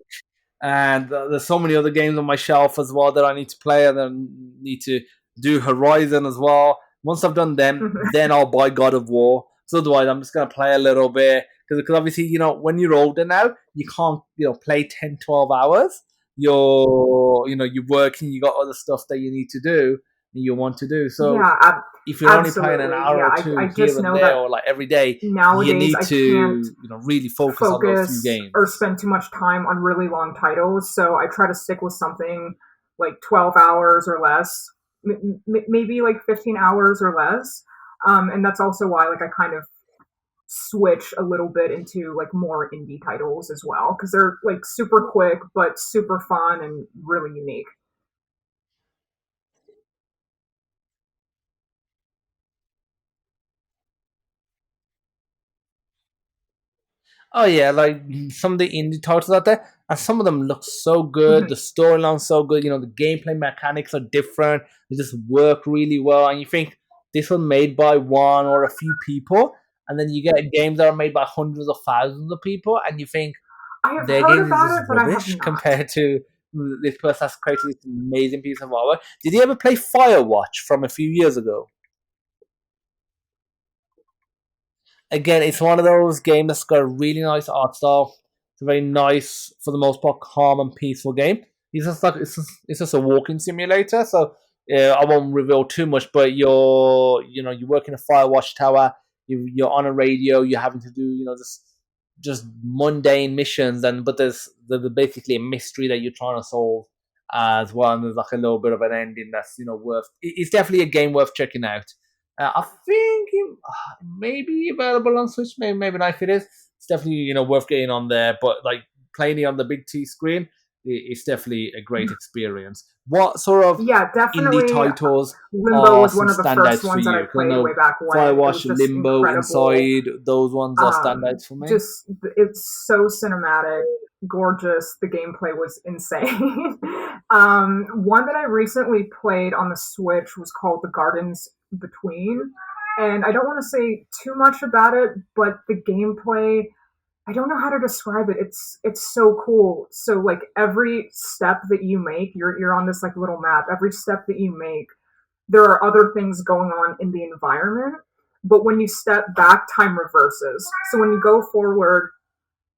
Speaker 1: And there's so many other games on my shelf as well that I need to play. And then need to do Horizon as well. Once I've done them, then I'll buy God of War. So otherwise, I'm just gonna play a little bit because obviously, when you're older now, you can't play 10, 12 hours. You're working. You got other stuff that you need to do and you want to do. So
Speaker 2: Yeah,
Speaker 1: if you're only playing an
Speaker 2: absolutely.
Speaker 1: hour
Speaker 2: Yeah,
Speaker 1: or two
Speaker 2: I
Speaker 1: here
Speaker 2: just
Speaker 1: and
Speaker 2: know
Speaker 1: there,
Speaker 2: that
Speaker 1: or like every day, you
Speaker 2: nowadays
Speaker 1: need
Speaker 2: I
Speaker 1: to
Speaker 2: can't
Speaker 1: really focus on those few
Speaker 2: focus or
Speaker 1: games.
Speaker 2: spend too much time on really long titles. So I try to stick with something like 12 hours or less, maybe like 15 hours or less. And that's also why, like, I kind of switch a little bit into like more indie titles as well, because they're like super quick but super fun and really unique.
Speaker 1: Oh yeah, like some of the indie titles out there, and some of them look so good. The storyline's so good. The gameplay mechanics are different. They just work really well, and you think, this one made by one or a few people, and then you get games that are made by hundreds of thousands of people, and you think
Speaker 2: I have
Speaker 1: their
Speaker 2: heard
Speaker 1: games is
Speaker 2: about
Speaker 1: just
Speaker 2: it, but I have
Speaker 1: rubbish
Speaker 2: not.
Speaker 1: compared to this person has created this amazing piece of artwork. Did you ever play Firewatch from a few years ago? Again, it's one of those games that's got a really nice art style. It's a very nice, for the most part, calm and peaceful game. It's just a walking simulator, so I won't reveal too much. But you work in a fire watch tower. You're on a radio. You're having to do just mundane missions, and but there's basically a mystery that you're trying to solve as well. And there's like a little bit of an ending that's worth. It's definitely a game worth checking out. I think it may be available on Switch. Maybe not. If it is, it's definitely worth getting on there. But like playing it on the big T screen, it's definitely a great experience. What sort of
Speaker 2: Yeah,
Speaker 1: indie
Speaker 2: definitely.
Speaker 1: titles
Speaker 2: Limbo
Speaker 1: are
Speaker 2: was
Speaker 1: some
Speaker 2: one of the first
Speaker 1: standouts for
Speaker 2: ones that I
Speaker 1: you? Because I
Speaker 2: played way
Speaker 1: know
Speaker 2: back when. It
Speaker 1: Firewatch,
Speaker 2: was just
Speaker 1: Limbo,
Speaker 2: incredible.
Speaker 1: Inside, those ones are standouts for me.
Speaker 2: Just it's so cinematic, gorgeous. The gameplay was insane. One that I recently played on the Switch was called The Gardens Between, and I don't want to say too much about it, but the gameplay, I don't know how to describe it. It's so cool. So like every step that you make, you're on this like little map. Every step that you make, there are other things going on in the environment. But when you step back, time reverses. So when you go forward,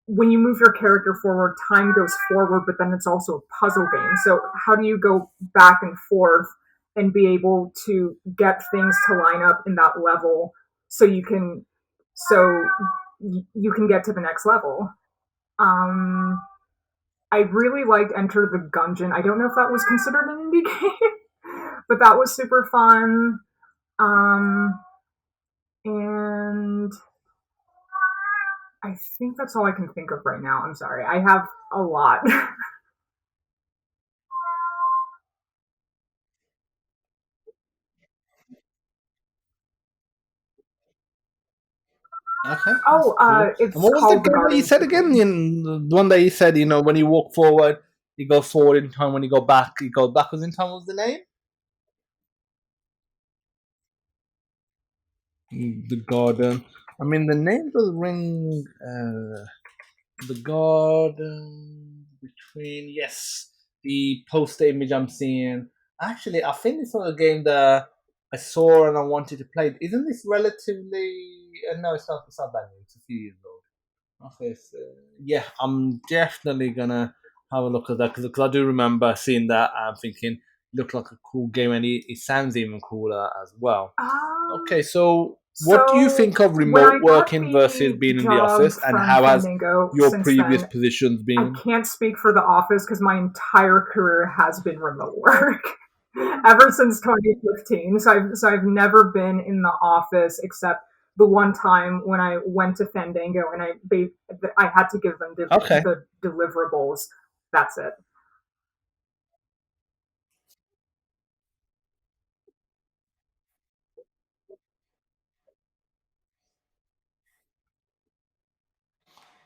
Speaker 2: when you move your character forward, time goes forward, but then it's also a puzzle game. So how do you go back and forth and be able to get things to line up in that level so so you can get to the next level? Um, I really liked Enter the Gungeon. I don't know if that was considered an indie game, but that was super fun. Um, and I think that's all I can think of right now. I'm sorry. I have a lot.
Speaker 1: Okay, that's
Speaker 2: Oh,
Speaker 1: cool. And
Speaker 2: it's
Speaker 1: what was the
Speaker 2: called The
Speaker 1: game that you
Speaker 2: Gardens
Speaker 1: said again?
Speaker 2: Between.
Speaker 1: The one that you said, when you walk forward, you go forward in time. When you go backwards in time. What was the name? The Garden. I mean, the name does ring. The Garden Between. Yes, the poster image I'm seeing. Actually, I think it's not a game that I saw and I wanted to play. Isn't this relatively? No, it's not. It's not that new. It's a few years old. Okay, so yeah, I'm definitely gonna have a look at that because I do remember seeing that and thinking, looked like a cool game, and it sounds even cooler as well.
Speaker 2: Um,
Speaker 1: Okay, so what do you
Speaker 2: so
Speaker 1: think of
Speaker 2: when
Speaker 1: remote
Speaker 2: I got
Speaker 1: working versus
Speaker 2: the
Speaker 1: being in the
Speaker 2: job
Speaker 1: office, and
Speaker 2: from
Speaker 1: how has
Speaker 2: Fandango
Speaker 1: your
Speaker 2: since
Speaker 1: previous
Speaker 2: then,
Speaker 1: positions
Speaker 2: I
Speaker 1: been?
Speaker 2: can't speak for the office because my entire career has been remote work ever since 2015. So I've never been in the office except the one time when I went to Fandango and I had to give them
Speaker 1: Okay,
Speaker 2: the deliverables. That's it.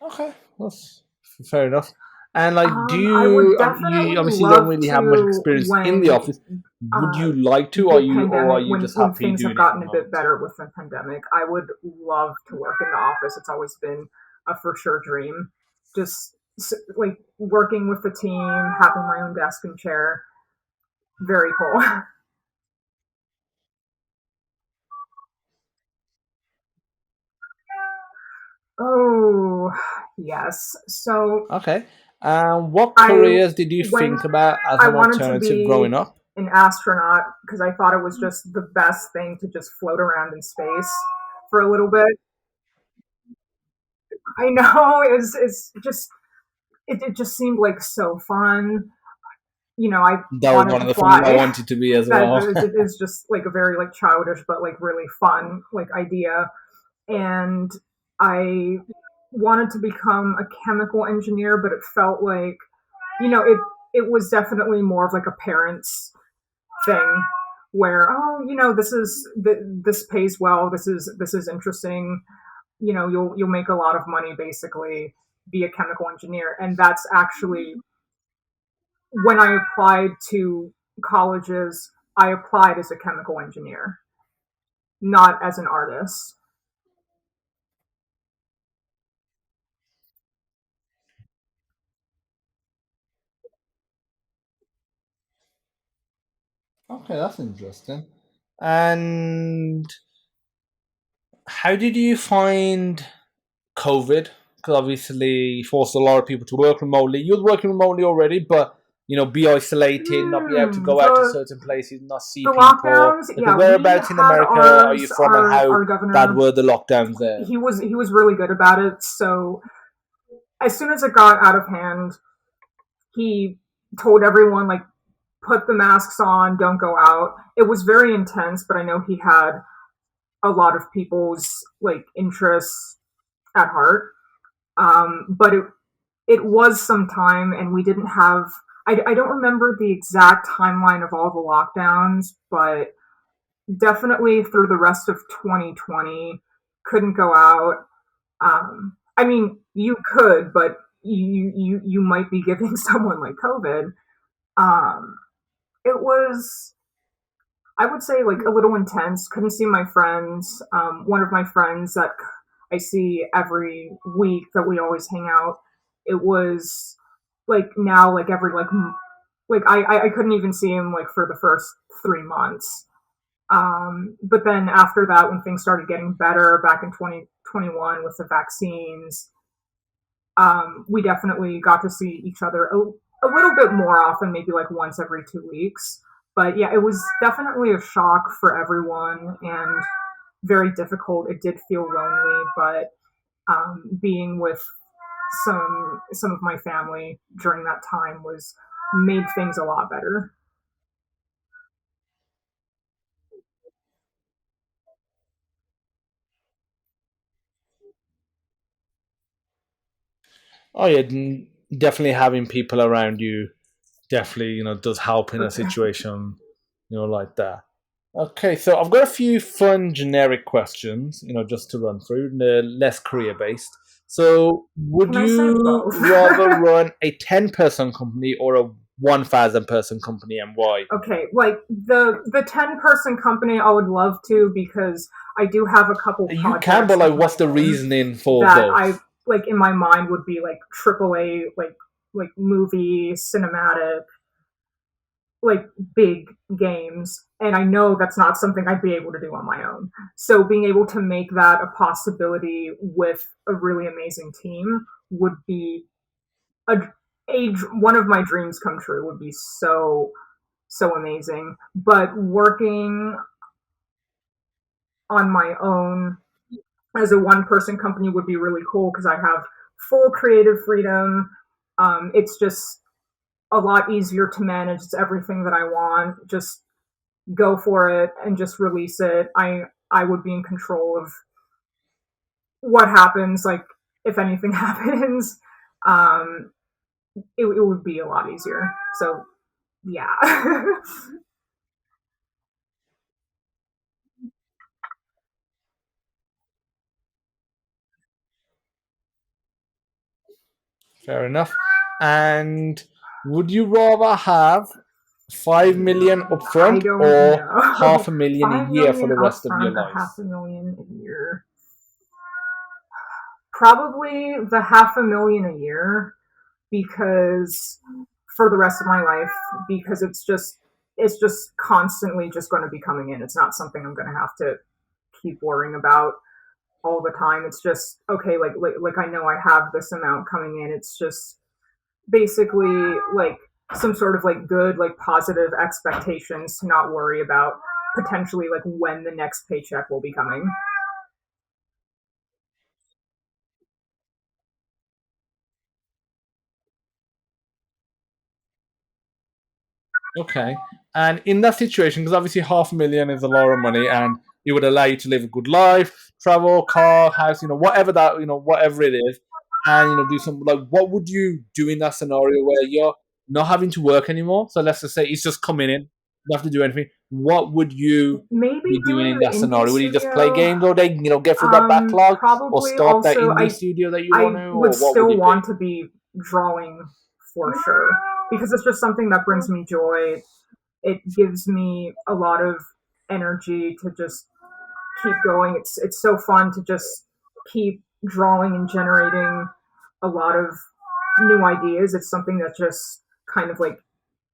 Speaker 1: okay, that's fair enough. And like, do
Speaker 2: I would
Speaker 1: you
Speaker 2: definitely
Speaker 1: obviously don't
Speaker 2: love
Speaker 1: really have much
Speaker 2: to
Speaker 1: experience in the
Speaker 2: when
Speaker 1: office? Would
Speaker 2: uh,
Speaker 1: you like to,
Speaker 2: the
Speaker 1: or are
Speaker 2: pandemic,
Speaker 1: you
Speaker 2: when
Speaker 1: just
Speaker 2: when
Speaker 1: happy
Speaker 2: things have
Speaker 1: doing it
Speaker 2: gotten a bit
Speaker 1: remote?
Speaker 2: better with the pandemic, I would love to work in the office. It's always been a for sure dream. Just like working with the team, having my own desk and chair, very cool. Oh yes. So
Speaker 1: Okay. What
Speaker 2: I
Speaker 1: careers did you
Speaker 2: went.
Speaker 1: think about as
Speaker 2: I
Speaker 1: an
Speaker 2: wanted to
Speaker 1: alternative growing
Speaker 2: be
Speaker 1: up?
Speaker 2: an astronaut because I thought it was just the best thing to just float around in space for a little bit. I know it just seemed like so fun. I
Speaker 1: That was
Speaker 2: wanted
Speaker 1: one
Speaker 2: to
Speaker 1: of the things I
Speaker 2: fly.
Speaker 1: wanted to be as
Speaker 2: That
Speaker 1: well.
Speaker 2: it is just like a very like childish but like really fun like idea. And I wanted to become a chemical engineer, but it felt like it was definitely more of like a parent's thing where this pays well, this is interesting, you'll make a lot of money basically, be a chemical engineer. And that's actually when I applied to colleges, I applied as a chemical engineer. not as an artist.
Speaker 1: Okay, that's interesting. And how did you find COVID? Because obviously it forced a lot of people to work remotely. You were working remotely already, but be isolated, not be able to go out to
Speaker 2: The
Speaker 1: certain places, not see
Speaker 2: the
Speaker 1: people.
Speaker 2: lockdowns,
Speaker 1: Because
Speaker 2: yeah, we
Speaker 1: whereabouts in
Speaker 2: had
Speaker 1: America are you
Speaker 2: ours.
Speaker 1: from, and how
Speaker 2: Our
Speaker 1: bad
Speaker 2: governor,
Speaker 1: were the lockdowns there?
Speaker 2: he was really good about it. So as soon as it got out of hand, he told everyone like put the masks on, don't go out. It was very intense, but I know he had a lot of people's like interests at heart. But it was some time, and we didn't have. I don't remember the exact timeline of all the lockdowns, but definitely through the rest of 2020, couldn't go out. I mean, you could, but you might be giving someone like COVID. Um, it was, I would say, like a little intense. Couldn't see my friends. One of my friends that I see every week that we always hang out. It was like now, like every like I couldn't even see him like for the first 3 months. But then after that, when things started getting better back in 2021 with the vaccines, we definitely got to see each other a little bit more often, maybe like once every 2 weeks. But yeah, it was definitely a shock for everyone and very difficult. It did feel lonely, but being with some of my family during that time was made things a lot better.
Speaker 1: Oh yeah, definitely having people around you definitely does help in a
Speaker 2: Okay.
Speaker 1: situation like that. Okay, so I've got a few fun generic questions, just to run through, less career based. So, would
Speaker 2: Can I say
Speaker 1: you
Speaker 2: both?
Speaker 1: rather run a 10-person company or a 1,000-person company, and why?
Speaker 2: Okay, like the 10-person company, I would love to because I do have a couple
Speaker 1: You can,
Speaker 2: projects
Speaker 1: but
Speaker 2: of
Speaker 1: like,
Speaker 2: my
Speaker 1: what's the
Speaker 2: own
Speaker 1: reasoning for
Speaker 2: that
Speaker 1: both?
Speaker 2: I like in my mind would be like AAA like movie cinematic like big games, and I know that's not something I'd be able to do on my own. So being able to make that a possibility with a really amazing team would be a, one of my dreams come true. Would be so amazing. But working on my own as a one person company would be really cool because I have full creative freedom. It's just a lot easier to manage. It's everything that I want. Just go for it and just release it. I would be in control of what happens. Like if anything happens, um, it would be a lot easier. So yeah.
Speaker 1: Fair enough. And would you rather have 5 million
Speaker 2: I
Speaker 1: upfront
Speaker 2: don't
Speaker 1: or half
Speaker 2: know.
Speaker 1: a million a
Speaker 2: Five
Speaker 1: year for
Speaker 2: million
Speaker 1: the rest of your
Speaker 2: upfront or
Speaker 1: life?
Speaker 2: half a million a year. Probably the half a million a year because for the rest of my life because it's just constantly just going to be coming in. It's not something I'm going to have to keep worrying about all the time. It's just okay, like I know I have this amount coming in. It's just basically like some sort of like good like positive expectations to not worry about potentially like when the next paycheck will be coming.
Speaker 1: Okay. And in that situation, because obviously half a million is a lot of money and it would allow you to live a good life, travel, car, house, whatever that, whatever it is, and, do some, like, what would you do in that scenario where you're not having to work anymore? So let's just say it's just coming in, you don't have to do anything. What would you
Speaker 2: Maybe
Speaker 1: be doing
Speaker 2: doing
Speaker 1: in
Speaker 2: the
Speaker 1: that
Speaker 2: indie
Speaker 1: scenario? Would you just play
Speaker 2: studio.
Speaker 1: games all day, get through that backlog, or
Speaker 2: Probably
Speaker 1: start that
Speaker 2: also
Speaker 1: indie studio that you want
Speaker 2: I
Speaker 1: to,
Speaker 2: would
Speaker 1: or what would
Speaker 2: still
Speaker 1: it be?
Speaker 2: want to be drawing for sure because it's just something that brings me joy. It gives me a lot of energy to just keep going. It's so fun to just keep drawing and generating a lot of new ideas. It's something that just kind of like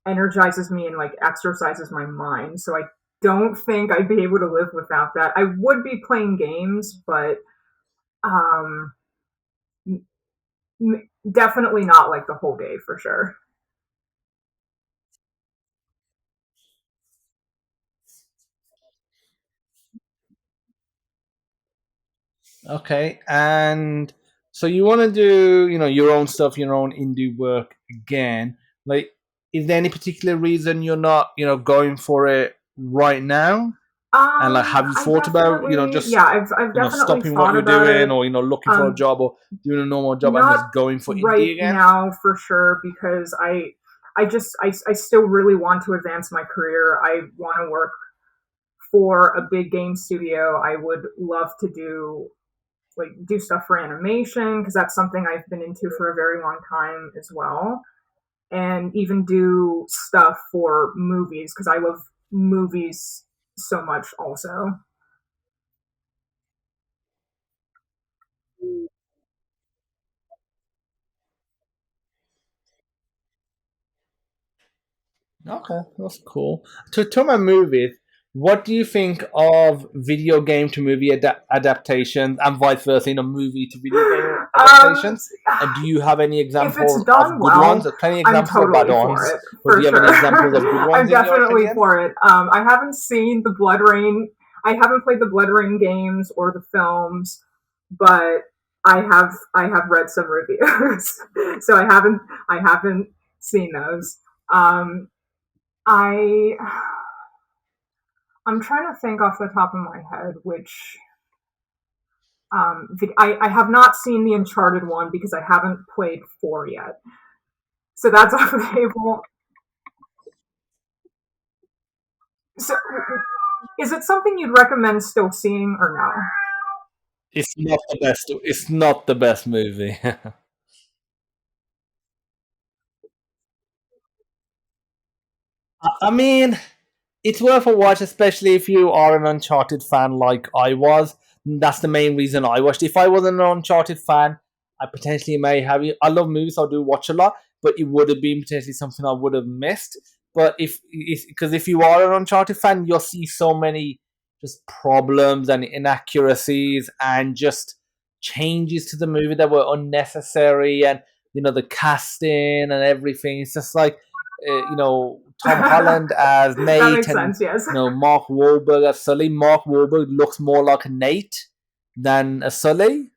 Speaker 2: energizes me and like exercises my mind. So I don't think I'd be able to live without that. I would be playing games, but um, definitely not like the whole day for sure.
Speaker 1: Okay, and so you want to do, your own stuff, your own indie work again. Like, is there any particular reason you're not, going for it right now? And like, have you
Speaker 2: I
Speaker 1: thought about,
Speaker 2: definitely,
Speaker 1: just
Speaker 2: yeah, I've definitely
Speaker 1: stopping what
Speaker 2: thought
Speaker 1: you're
Speaker 2: about
Speaker 1: doing,
Speaker 2: it.
Speaker 1: or looking for a
Speaker 2: Um,
Speaker 1: job, or doing a normal job, and
Speaker 2: Not
Speaker 1: just going for
Speaker 2: right
Speaker 1: indie again?
Speaker 2: now for sure because I still really want to advance my career. I want to work for a big game studio. I would love to do stuff for animation because that's something I've been into for a very long time as well. And even do stuff for movies because I love movies so much also.
Speaker 1: Okay, that's cool. To talk about movies, what do you think of video game to movie adaptations and vice versa, movie to video game
Speaker 2: um,
Speaker 1: adaptations? And do you have any
Speaker 2: if it's
Speaker 1: examples of
Speaker 2: done
Speaker 1: good ones?
Speaker 2: well,
Speaker 1: There's plenty of
Speaker 2: I'm
Speaker 1: examples of bad
Speaker 2: totally for
Speaker 1: ones,
Speaker 2: it,
Speaker 1: but do
Speaker 2: for
Speaker 1: you have any examples of good
Speaker 2: sure. I'm
Speaker 1: ones in your
Speaker 2: definitely
Speaker 1: opinion?
Speaker 2: for it. I haven't seen the Blood Rain. I haven't played the Blood Rain games or the films, but I have read some reviews, so I haven't seen those. Um, I I'm trying to think off the top of my head which I have not seen the Uncharted one because I haven't played four yet. So that's off the table. So, is it something you'd recommend still seeing or no?
Speaker 1: It's not the best. It's not the best movie. I mean, it's worth a watch, especially if you are an Uncharted fan like I was. That's the main reason I watched. If I wasn't an Uncharted fan, I potentially may have you. I love movies, so I do watch a lot, but it would have been potentially something I would have missed. But because if you are an Uncharted fan, you'll see so many just problems and inaccuracies and just changes to the movie that were unnecessary, and the casting and everything. It's just like Tom Holland as
Speaker 2: That
Speaker 1: Nate
Speaker 2: makes
Speaker 1: and
Speaker 2: sense, yes.
Speaker 1: Mark Wahlberg as Sully. Mark Wahlberg looks more like a Nate than a Sully.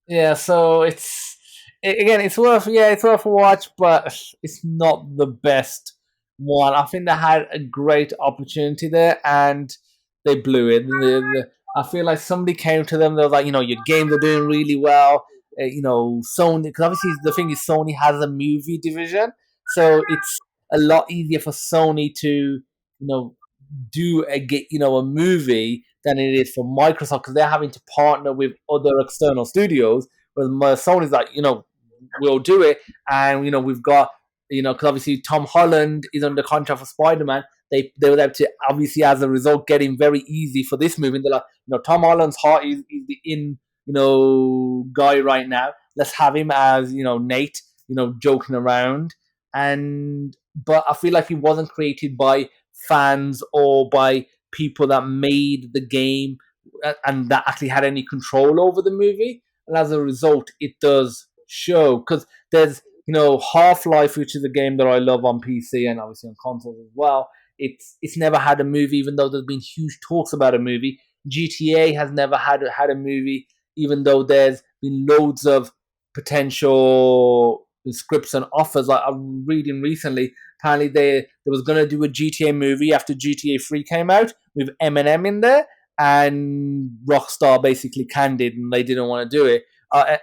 Speaker 1: Yeah, so again, it's worth a watch, but it's not the best one. I think they had a great opportunity there and they blew it. I feel like somebody came to them. They were like, your games are doing really well. Sony, because obviously the thing is, Sony has a movie division, so it's a lot easier for Sony to do a movie than it is for Microsoft because they're having to partner with other external studios. Whereas Sony's like, we'll do it, and we've got because obviously Tom Holland is under contract for Spider Man. They were able to obviously as a result get him very easy for this movie. And they're like, Tom Holland's hot. He's the in guy right now. Let's have him as Nate. Joking around, and but I feel like he wasn't created by fans or by people that made the game and that actually had any control over the movie. And as a result, it does show because there's Half Life, which is a game that I love on PC and obviously on consoles as well. It's never had a movie, even though there's been huge talks about a movie. GTA has never had a movie, even though there's been loads of potential scripts and offers. Like I'm reading recently, apparently they was gonna do a GTA movie after GTA 3 came out with Eminem in there, and Rockstar basically canned it, and they didn't want to do it.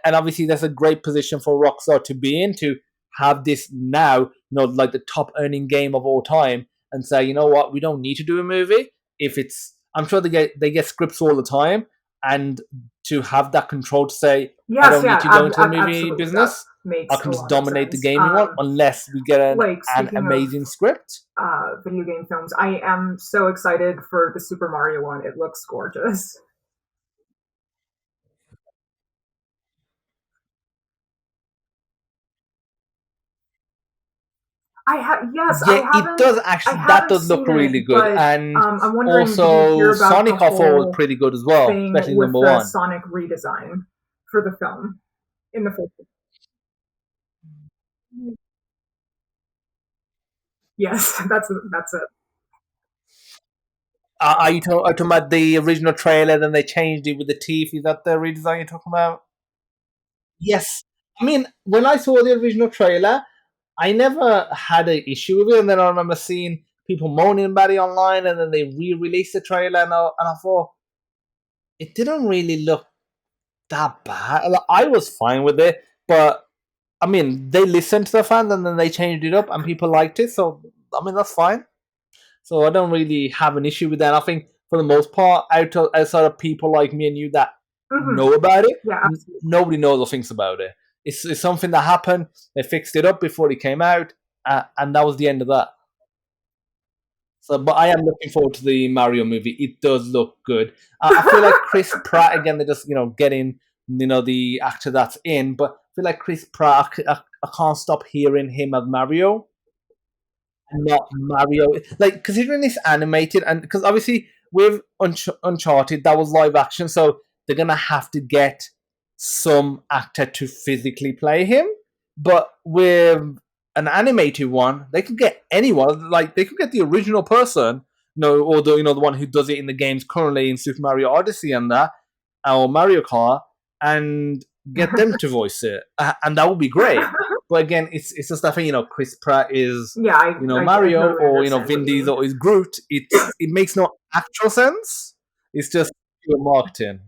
Speaker 1: And obviously, that's a great position for Rockstar to be in to have this now, like the top earning game of all time, and say, you know what, we don't need to do a movie if it's. I'm sure they get scripts all the time, and to have that control to say, I
Speaker 2: Yes,
Speaker 1: don't need
Speaker 2: yeah,
Speaker 1: to go into the movie
Speaker 2: absolutely. That
Speaker 1: business. I
Speaker 2: makes a
Speaker 1: can just
Speaker 2: lot of
Speaker 1: dominate the
Speaker 2: sense.
Speaker 1: game you want, unless we get
Speaker 2: Like,
Speaker 1: an
Speaker 2: speaking of
Speaker 1: amazing script.
Speaker 2: video game films, I am so excited for the Super Mario one. It looks gorgeous. I
Speaker 1: Yeah, it does
Speaker 2: I
Speaker 1: actually. That
Speaker 2: haven't
Speaker 1: does look
Speaker 2: seen it,
Speaker 1: really good,
Speaker 2: but
Speaker 1: and
Speaker 2: I'm wondering, did you hear
Speaker 1: also
Speaker 2: about the
Speaker 1: Sonic I thought was
Speaker 2: whole
Speaker 1: pretty good as well,
Speaker 2: thing
Speaker 1: especially
Speaker 2: with
Speaker 1: number
Speaker 2: the
Speaker 1: one.
Speaker 2: Sonic redesign for the film in the first? Yes, that's it.
Speaker 1: Are you talking about the original trailer? Then they changed it with the teeth. Is that the redesign you're talking about? Yes. I mean, when I saw the original trailer, I never had an issue with it, and then I remember seeing people moaning about it online, and then they re-released the trailer, and I thought it didn't really look that bad. Like, I was fine with it, but I mean, they listened to the fans, and then they changed it up, and people liked it. So I mean, that's fine. So I don't really have an issue with that. I think for the most part, outside of people like me and you that
Speaker 2: Hmm.
Speaker 1: know about it,
Speaker 2: Yeah, absolutely.
Speaker 1: nobody knows or thinks about it. It's something that happened. They fixed it up before it came out, and that was the end of that. So, but I am looking forward to the Mario movie. It does look good. I feel like Chris Pratt again. They're just getting the actor that's in, but I feel like Chris Pratt. I can't stop hearing him as Mario. Not Mario. Like considering it's animated, and because obviously with Uncharted that was live action, so they're gonna have to get some actor to physically play him. But with an animated one, they could get anyone. Like they could get the original person, or the one who does it in the games currently in Super Mario Odyssey and that, or Mario Kart, and get them to voice it, and that would be great. But again, it's just that thing. Chris Pratt is
Speaker 2: Yeah, I
Speaker 1: Mario,
Speaker 2: totally
Speaker 1: or
Speaker 2: understand what
Speaker 1: Vin
Speaker 2: you mean.
Speaker 1: Diesel is Groot. It makes no actual sense. It's just pure marketing.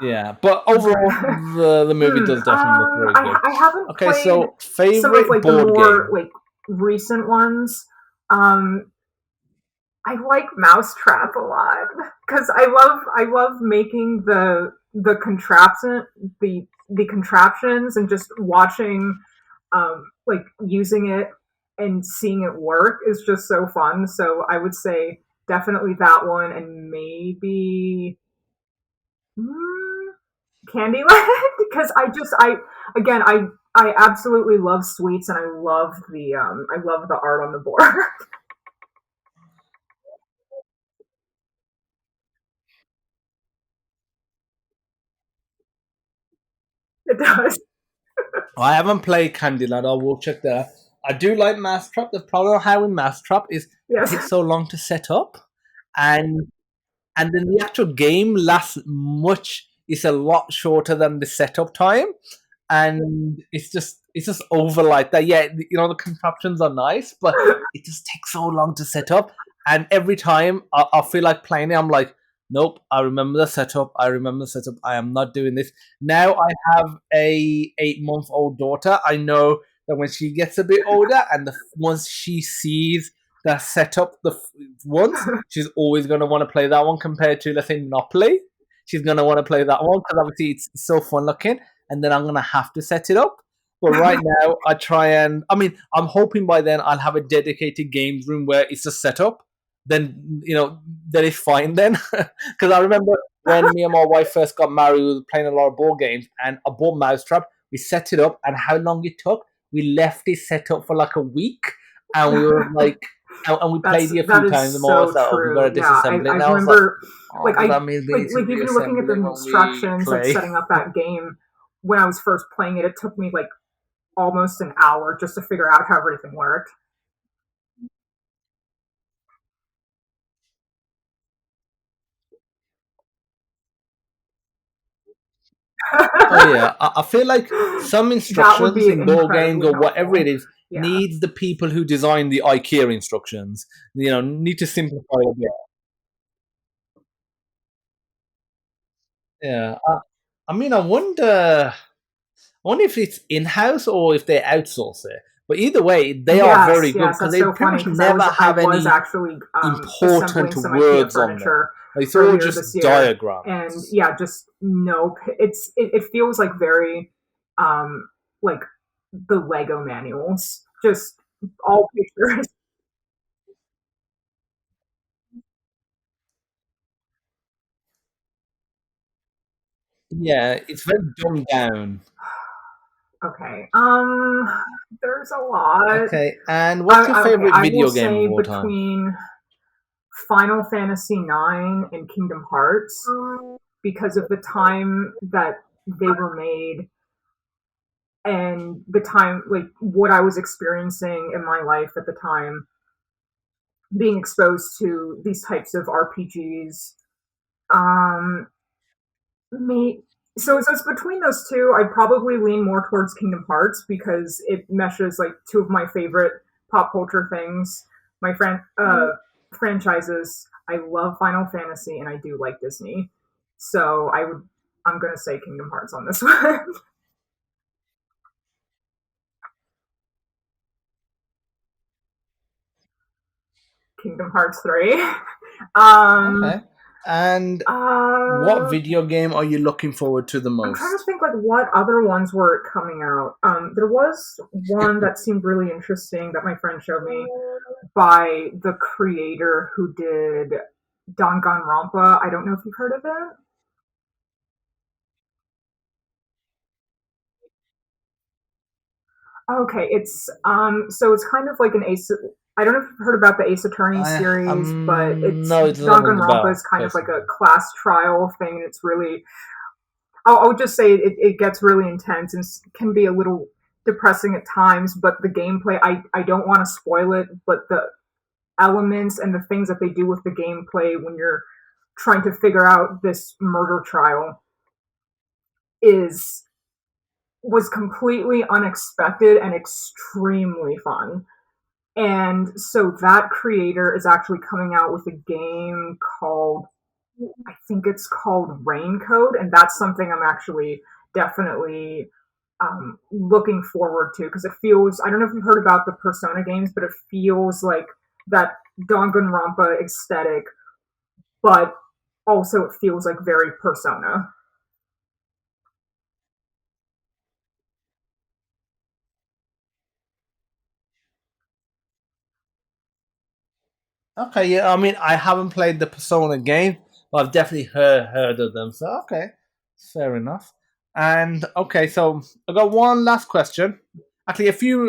Speaker 1: Yeah, but
Speaker 2: I'm sorry.
Speaker 1: overall, the movie does definitely look very good.
Speaker 2: I haven't
Speaker 1: Okay,
Speaker 2: played
Speaker 1: so
Speaker 2: some of
Speaker 1: favorite
Speaker 2: like the
Speaker 1: board
Speaker 2: more
Speaker 1: game.
Speaker 2: like recent ones. Um, I like Mousetrap a lot because I love making the contraption the contraptions and just watching like using it and seeing it work is just so fun. So I would say definitely that one, and maybe mm, Candyland because I again I absolutely love sweets and I love the art on the board. It does.
Speaker 1: I haven't played Candyland. I will check that. I do like Mousetrap. The problem I have with Mousetrap is it
Speaker 2: Yes.
Speaker 1: takes so long to set up, and then the actual game lasts much. It's a lot shorter than the setup time, and it's just over like that. Yeah, the contraptions are nice, but it just takes so long to set up. And every time I feel like playing it, I'm like, nope. I remember the setup. I remember the setup. I am not doing this. Now I have a 8 month old daughter. I know that when she gets a bit older, and once she sees the setup once, she's always going to want to play that one compared to, let's say, Monopoly. She's going to want to play that one because obviously it's so fun looking, and then I'm gonna have to set it up. But right now, I try and I'm hoping by then I'll have a dedicated games room where it's just set up. Then that is fine then, because I remember when me and my wife first got married, we were playing a lot of board games, and I bought Mousetrap. We set it up, and how long it took? We left it set up for like a week, and we were like, and we played it a
Speaker 2: That
Speaker 1: few
Speaker 2: is
Speaker 1: times. And my
Speaker 2: so
Speaker 1: wife's like, "Oh, we gotta
Speaker 2: true. Yeah,
Speaker 1: disassemble it
Speaker 2: I
Speaker 1: now." I was like,
Speaker 2: remember
Speaker 1: "Oh,
Speaker 2: like
Speaker 1: does that mean we need to
Speaker 2: like if you're looking at
Speaker 1: reassemble
Speaker 2: the
Speaker 1: it when we
Speaker 2: instructions of
Speaker 1: play?"
Speaker 2: setting up that game, when I was first playing it, it took me like almost an hour just to figure out how everything worked.
Speaker 1: Oh yeah, I feel like some
Speaker 2: That would
Speaker 1: instructions
Speaker 2: be
Speaker 1: in board games
Speaker 2: incredibly
Speaker 1: or whatever it
Speaker 2: helpful.
Speaker 1: is
Speaker 2: Yeah.
Speaker 1: needs the people who design the IKEA instructions. Need to simplify a bit. Yeah, I mean, I wonder if it's in house or if they outsource it. But either way, they are very
Speaker 2: Yes,
Speaker 1: good
Speaker 2: yes,
Speaker 1: because
Speaker 2: that's
Speaker 1: they
Speaker 2: so
Speaker 1: pretty
Speaker 2: funny
Speaker 1: much
Speaker 2: because
Speaker 1: never
Speaker 2: I
Speaker 1: have
Speaker 2: was
Speaker 1: any
Speaker 2: actually
Speaker 1: important
Speaker 2: assembling some IKEA
Speaker 1: words on them.
Speaker 2: furniture
Speaker 1: Like it's all
Speaker 2: earlier
Speaker 1: just
Speaker 2: this year, and
Speaker 1: diagrams.
Speaker 2: yeah, just nope. It feels like very like the Lego manuals, just all pictures.
Speaker 1: Yeah, it's very dumbed down.
Speaker 2: Okay. There's a lot.
Speaker 1: Okay, and what's your
Speaker 2: Okay,
Speaker 1: favorite
Speaker 2: I will
Speaker 1: video game of
Speaker 2: say
Speaker 1: all time?
Speaker 2: between Final Fantasy IX and Kingdom Hearts because of the time that they were made and the time, like what I was experiencing in my life at the time, being exposed to these types of RPGs. Um, me. So it's between those two. I'd probably lean more towards Kingdom Hearts because it meshes like two of my favorite pop culture things. My franchises. I love Final Fantasy and I do like Disney. So I'm gonna say Kingdom Hearts on this one. Kingdom Hearts 3.
Speaker 1: Okay,
Speaker 2: Um
Speaker 1: and what
Speaker 2: uh
Speaker 1: video game are you looking forward to the
Speaker 2: I'm trying to
Speaker 1: most?
Speaker 2: think like what other ones were coming out. There was one that seemed really interesting that my friend showed me by the creator who did Danganronpa. I don't know if you've heard of it. Okay, it's so it's kind of like an Ace. I don't know if you've heard about the Ace Attorney
Speaker 1: I
Speaker 2: series, but it's
Speaker 1: no, it doesn't ring a
Speaker 2: Danganronpa is
Speaker 1: bell
Speaker 2: kind of like a
Speaker 1: personally.
Speaker 2: class trial thing, and it's really I'll just say it gets really intense and can be a little depressing at times. But the gameplay, I don't want to spoil it, but the elements and the things that they do with the gameplay when you're trying to figure out this murder trial is was completely unexpected and extremely fun. And so that creator is actually coming out with a game called I think it's called Raincoat, and that's something I'm actually definitely looking forward to because it feels. I don't know if you've heard about the Persona games, but it feels like that Danganronpa aesthetic, but also it feels like very Persona.
Speaker 1: Okay, yeah, I mean, I haven't played the Persona game, but I've definitely heard of them. So okay, fair enough. And okay, so I got one last question. Actually, a few.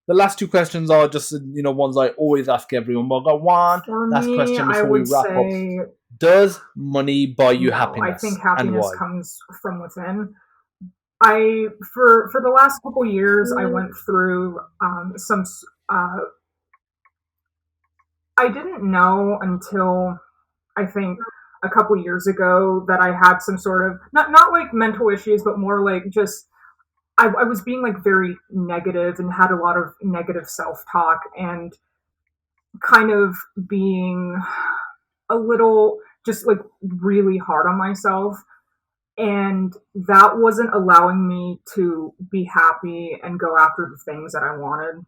Speaker 1: The last two questions are just ones I always ask everyone. But I got one
Speaker 2: For
Speaker 1: last
Speaker 2: me,
Speaker 1: question
Speaker 2: I
Speaker 1: before we
Speaker 2: would
Speaker 1: wrap up.
Speaker 2: say
Speaker 1: Does money buy you
Speaker 2: no. I think
Speaker 1: happiness, and
Speaker 2: happiness
Speaker 1: why?
Speaker 2: comes from within. I for the last couple years, I went through some uh, I didn't know until I think a couple years ago that I had some sort of not like mental issues, but more like just I was being like very negative and had a lot of negative self talk and kind of being a little just like really hard on myself. And that wasn't allowing me to be happy and go after the things that I wanted.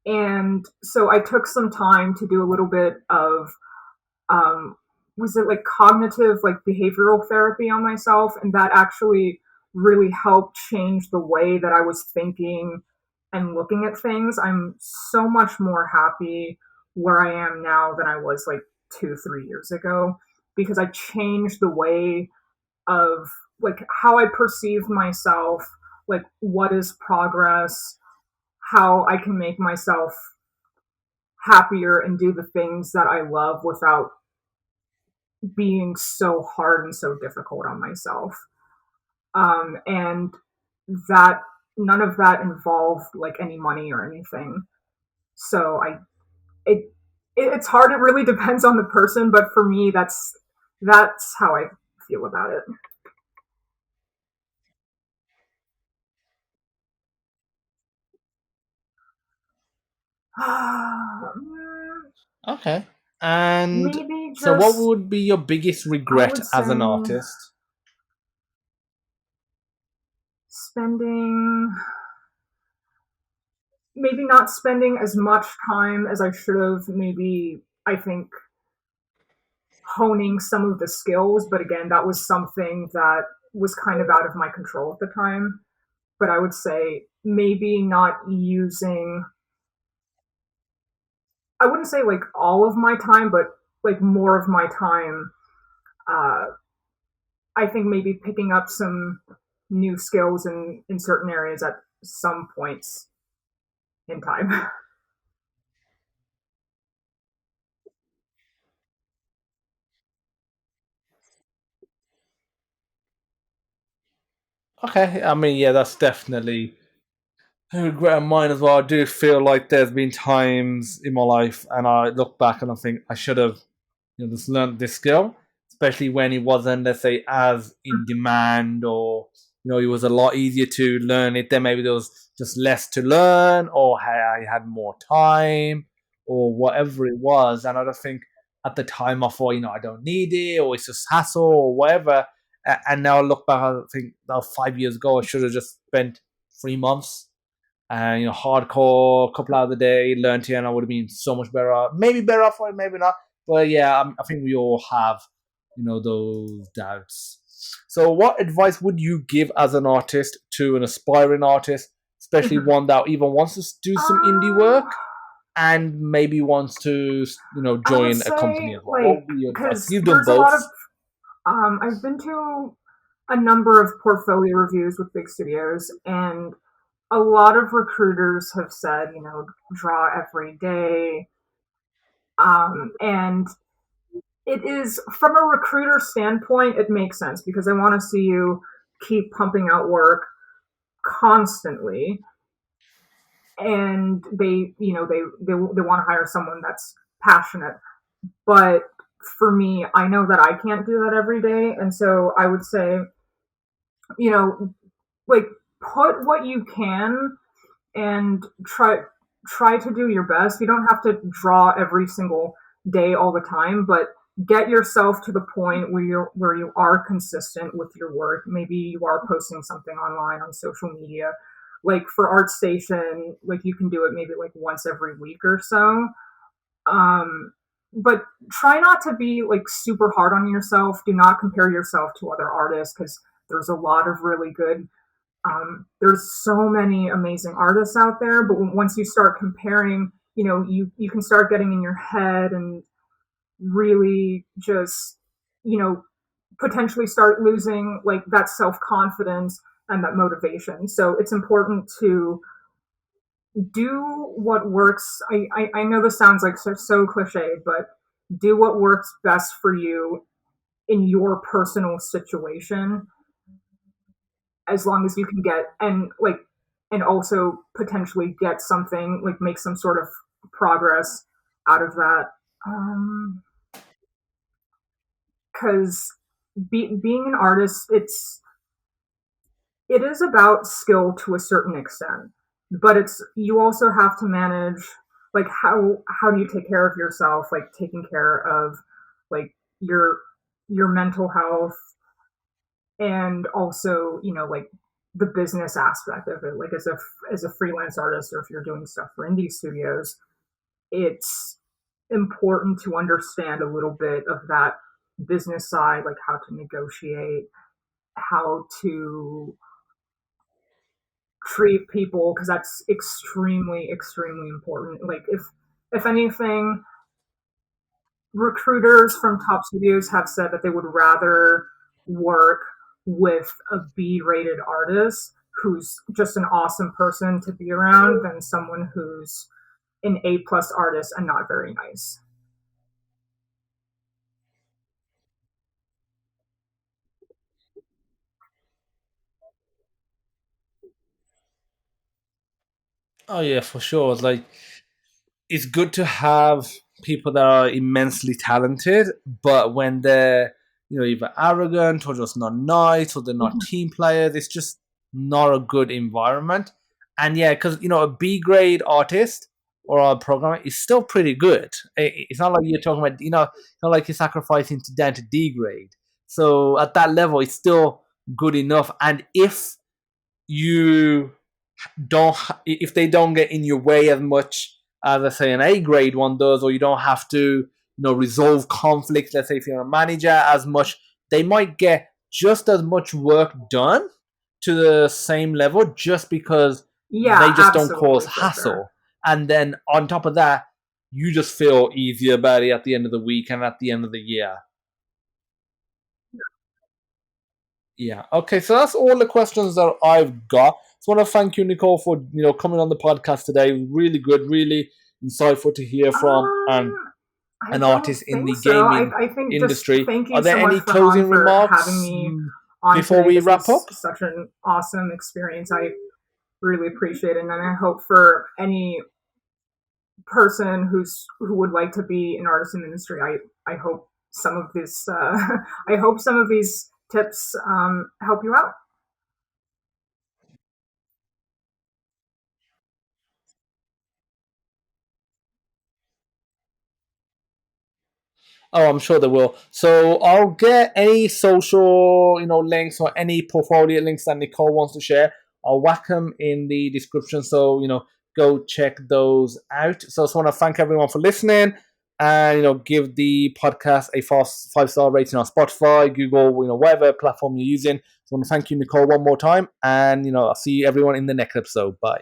Speaker 2: And so I took some time to do a little bit of um, was it like cognitive like behavioral therapy on myself, and that actually really helped change the way that I was thinking and looking at things. I'm so much more happy where I am now than I was like 2 3 years ago because I changed the way of like how I perceive myself, like what is progress, how I can make myself happier and do the things that I love without being so hard and so difficult on myself. And that none of that involved like any money or anything. So it it's hard. It really depends on the person, but for me, that's how I feel about it.
Speaker 1: Okay. And
Speaker 2: Maybe
Speaker 1: so, what
Speaker 2: just
Speaker 1: would be your biggest
Speaker 2: I
Speaker 1: regret
Speaker 2: would
Speaker 1: as an
Speaker 2: say
Speaker 1: artist?
Speaker 2: spending maybe not spending as much time as I should have. Maybe I think honing some of the skills. But again, that was something that was kind of out of my control at the time. But I would say maybe not using, I wouldn't say like all of my time, but like more of my time. Uh, I think maybe picking up some new skills in certain areas at some points in time.
Speaker 1: Okay, I mean, yeah, that's definitely a regret of mine as well. I do feel like there's been times in my life, and I look back and I think I should have, just learned this skill, especially when it wasn't, let's say, as in demand, or it was a lot easier to learn it. Then maybe there was just less to learn, or hey, I had more time, or whatever it was. And I just think at the time I thought, I don't need it, or it's just hassle, or whatever. And now I look back, I think 5 years ago I should have just spent 3 months and hardcore, couple hours a day, learned it, and I would have been so much better off. Maybe better off for it, maybe not. But yeah, I think we all have, those doubts. So, what advice would you give as an artist to an aspiring artist, especially one that even wants to do some indie
Speaker 2: um,
Speaker 1: work and maybe wants to,
Speaker 2: I would
Speaker 1: join a
Speaker 2: say
Speaker 1: company as well? What
Speaker 2: like
Speaker 1: would be your advice?
Speaker 2: because
Speaker 1: You've done
Speaker 2: there's a
Speaker 1: both.
Speaker 2: lot of I've been to a number of portfolio reviews with big studios, and a lot of recruiters have said, draw every day. And it is, from a recruiter standpoint, it makes sense because they want to see you keep pumping out work constantly. And they want to hire someone that's passionate. But for me, I know that I can't do that every day. And so I would say, you know, like put what you can and try to do your best. You don't have to draw every single day all the time, but get yourself to the point where you are consistent with your work. Maybe you are posting something online on social media. Like for ArtStation, like you can do it maybe like once every week or so. Um, but try not to be like super hard on yourself. Do not compare yourself to other artists because there's a lot of really good, there's so many amazing artists out there, but once you start comparing, you can start getting in your head and really just, you know, potentially start losing like that self confidence and that motivation. So it's important to do what works. I know this sounds like so cliched, but do what works best for you in your personal situation, as long as you can get, and also potentially get something, like make some sort of progress out of that. Because being an artist, it is about skill to a certain extent, but it's, you also have to manage, like how do you take care of yourself, like taking care of like your your mental health, and also, like the business aspect of it, like as a freelance artist, or if you're doing stuff for indie studios, it's important to understand a little bit of that business side, like how to negotiate, how to treat people, because that's extremely important. Like if anything, recruiters from top studios have said that they would rather work with a B-rated artist who's just an awesome person to be around than someone who's an A-plus artist and not very nice.
Speaker 1: Oh yeah, for sure. It's good to have people that are immensely talented, but when they're either arrogant or just not nice or they're not team players, it's just not a good environment. And yeah, because a B grade artist or a programmer is still pretty good. It's not like you're talking about it's not like you're sacrificing to down to D grade. So at that level, it's still good enough. And you don't if they don't get in your way as much as, let's say, an A grade one does, or you don't have to resolve conflicts. Let's say if you're a manager, as much they might get just as much work done to the same level just because they
Speaker 2: Yeah,
Speaker 1: just don't cause
Speaker 2: absolutely, for sure.
Speaker 1: hassle. And then on top of that, you just feel easier about it at the end of the week and at the end of the year. Yeah. Okay. So that's all the questions that I've got. So I want to thank you, Nicole, for coming on the podcast today. Really good, really insightful to hear from
Speaker 2: I
Speaker 1: an
Speaker 2: don't
Speaker 1: artist in
Speaker 2: think
Speaker 1: the
Speaker 2: so.
Speaker 1: gaming
Speaker 2: I think just
Speaker 1: industry.
Speaker 2: thank
Speaker 1: Are
Speaker 2: you
Speaker 1: there
Speaker 2: so much
Speaker 1: any
Speaker 2: for Han
Speaker 1: closing
Speaker 2: for having
Speaker 1: remarks
Speaker 2: me on
Speaker 1: before
Speaker 2: today.
Speaker 1: we
Speaker 2: This
Speaker 1: wrap
Speaker 2: was
Speaker 1: up?
Speaker 2: such an awesome experience. I really appreciate it, and I hope for any person who would like to be an artist in the industry, I hope some of this I hope some of these tips help you out.
Speaker 1: Oh, I'm sure they will. So I'll get any social, links or any portfolio links that Nicole wants to share. I'll whack them in the description. So, go check those out. So I just want to thank everyone for listening and, give the podcast a five-star rating on Spotify, Google, whatever platform you're using. So I want to thank you, Nicole, one more time. And, I'll see everyone in the next episode. Bye.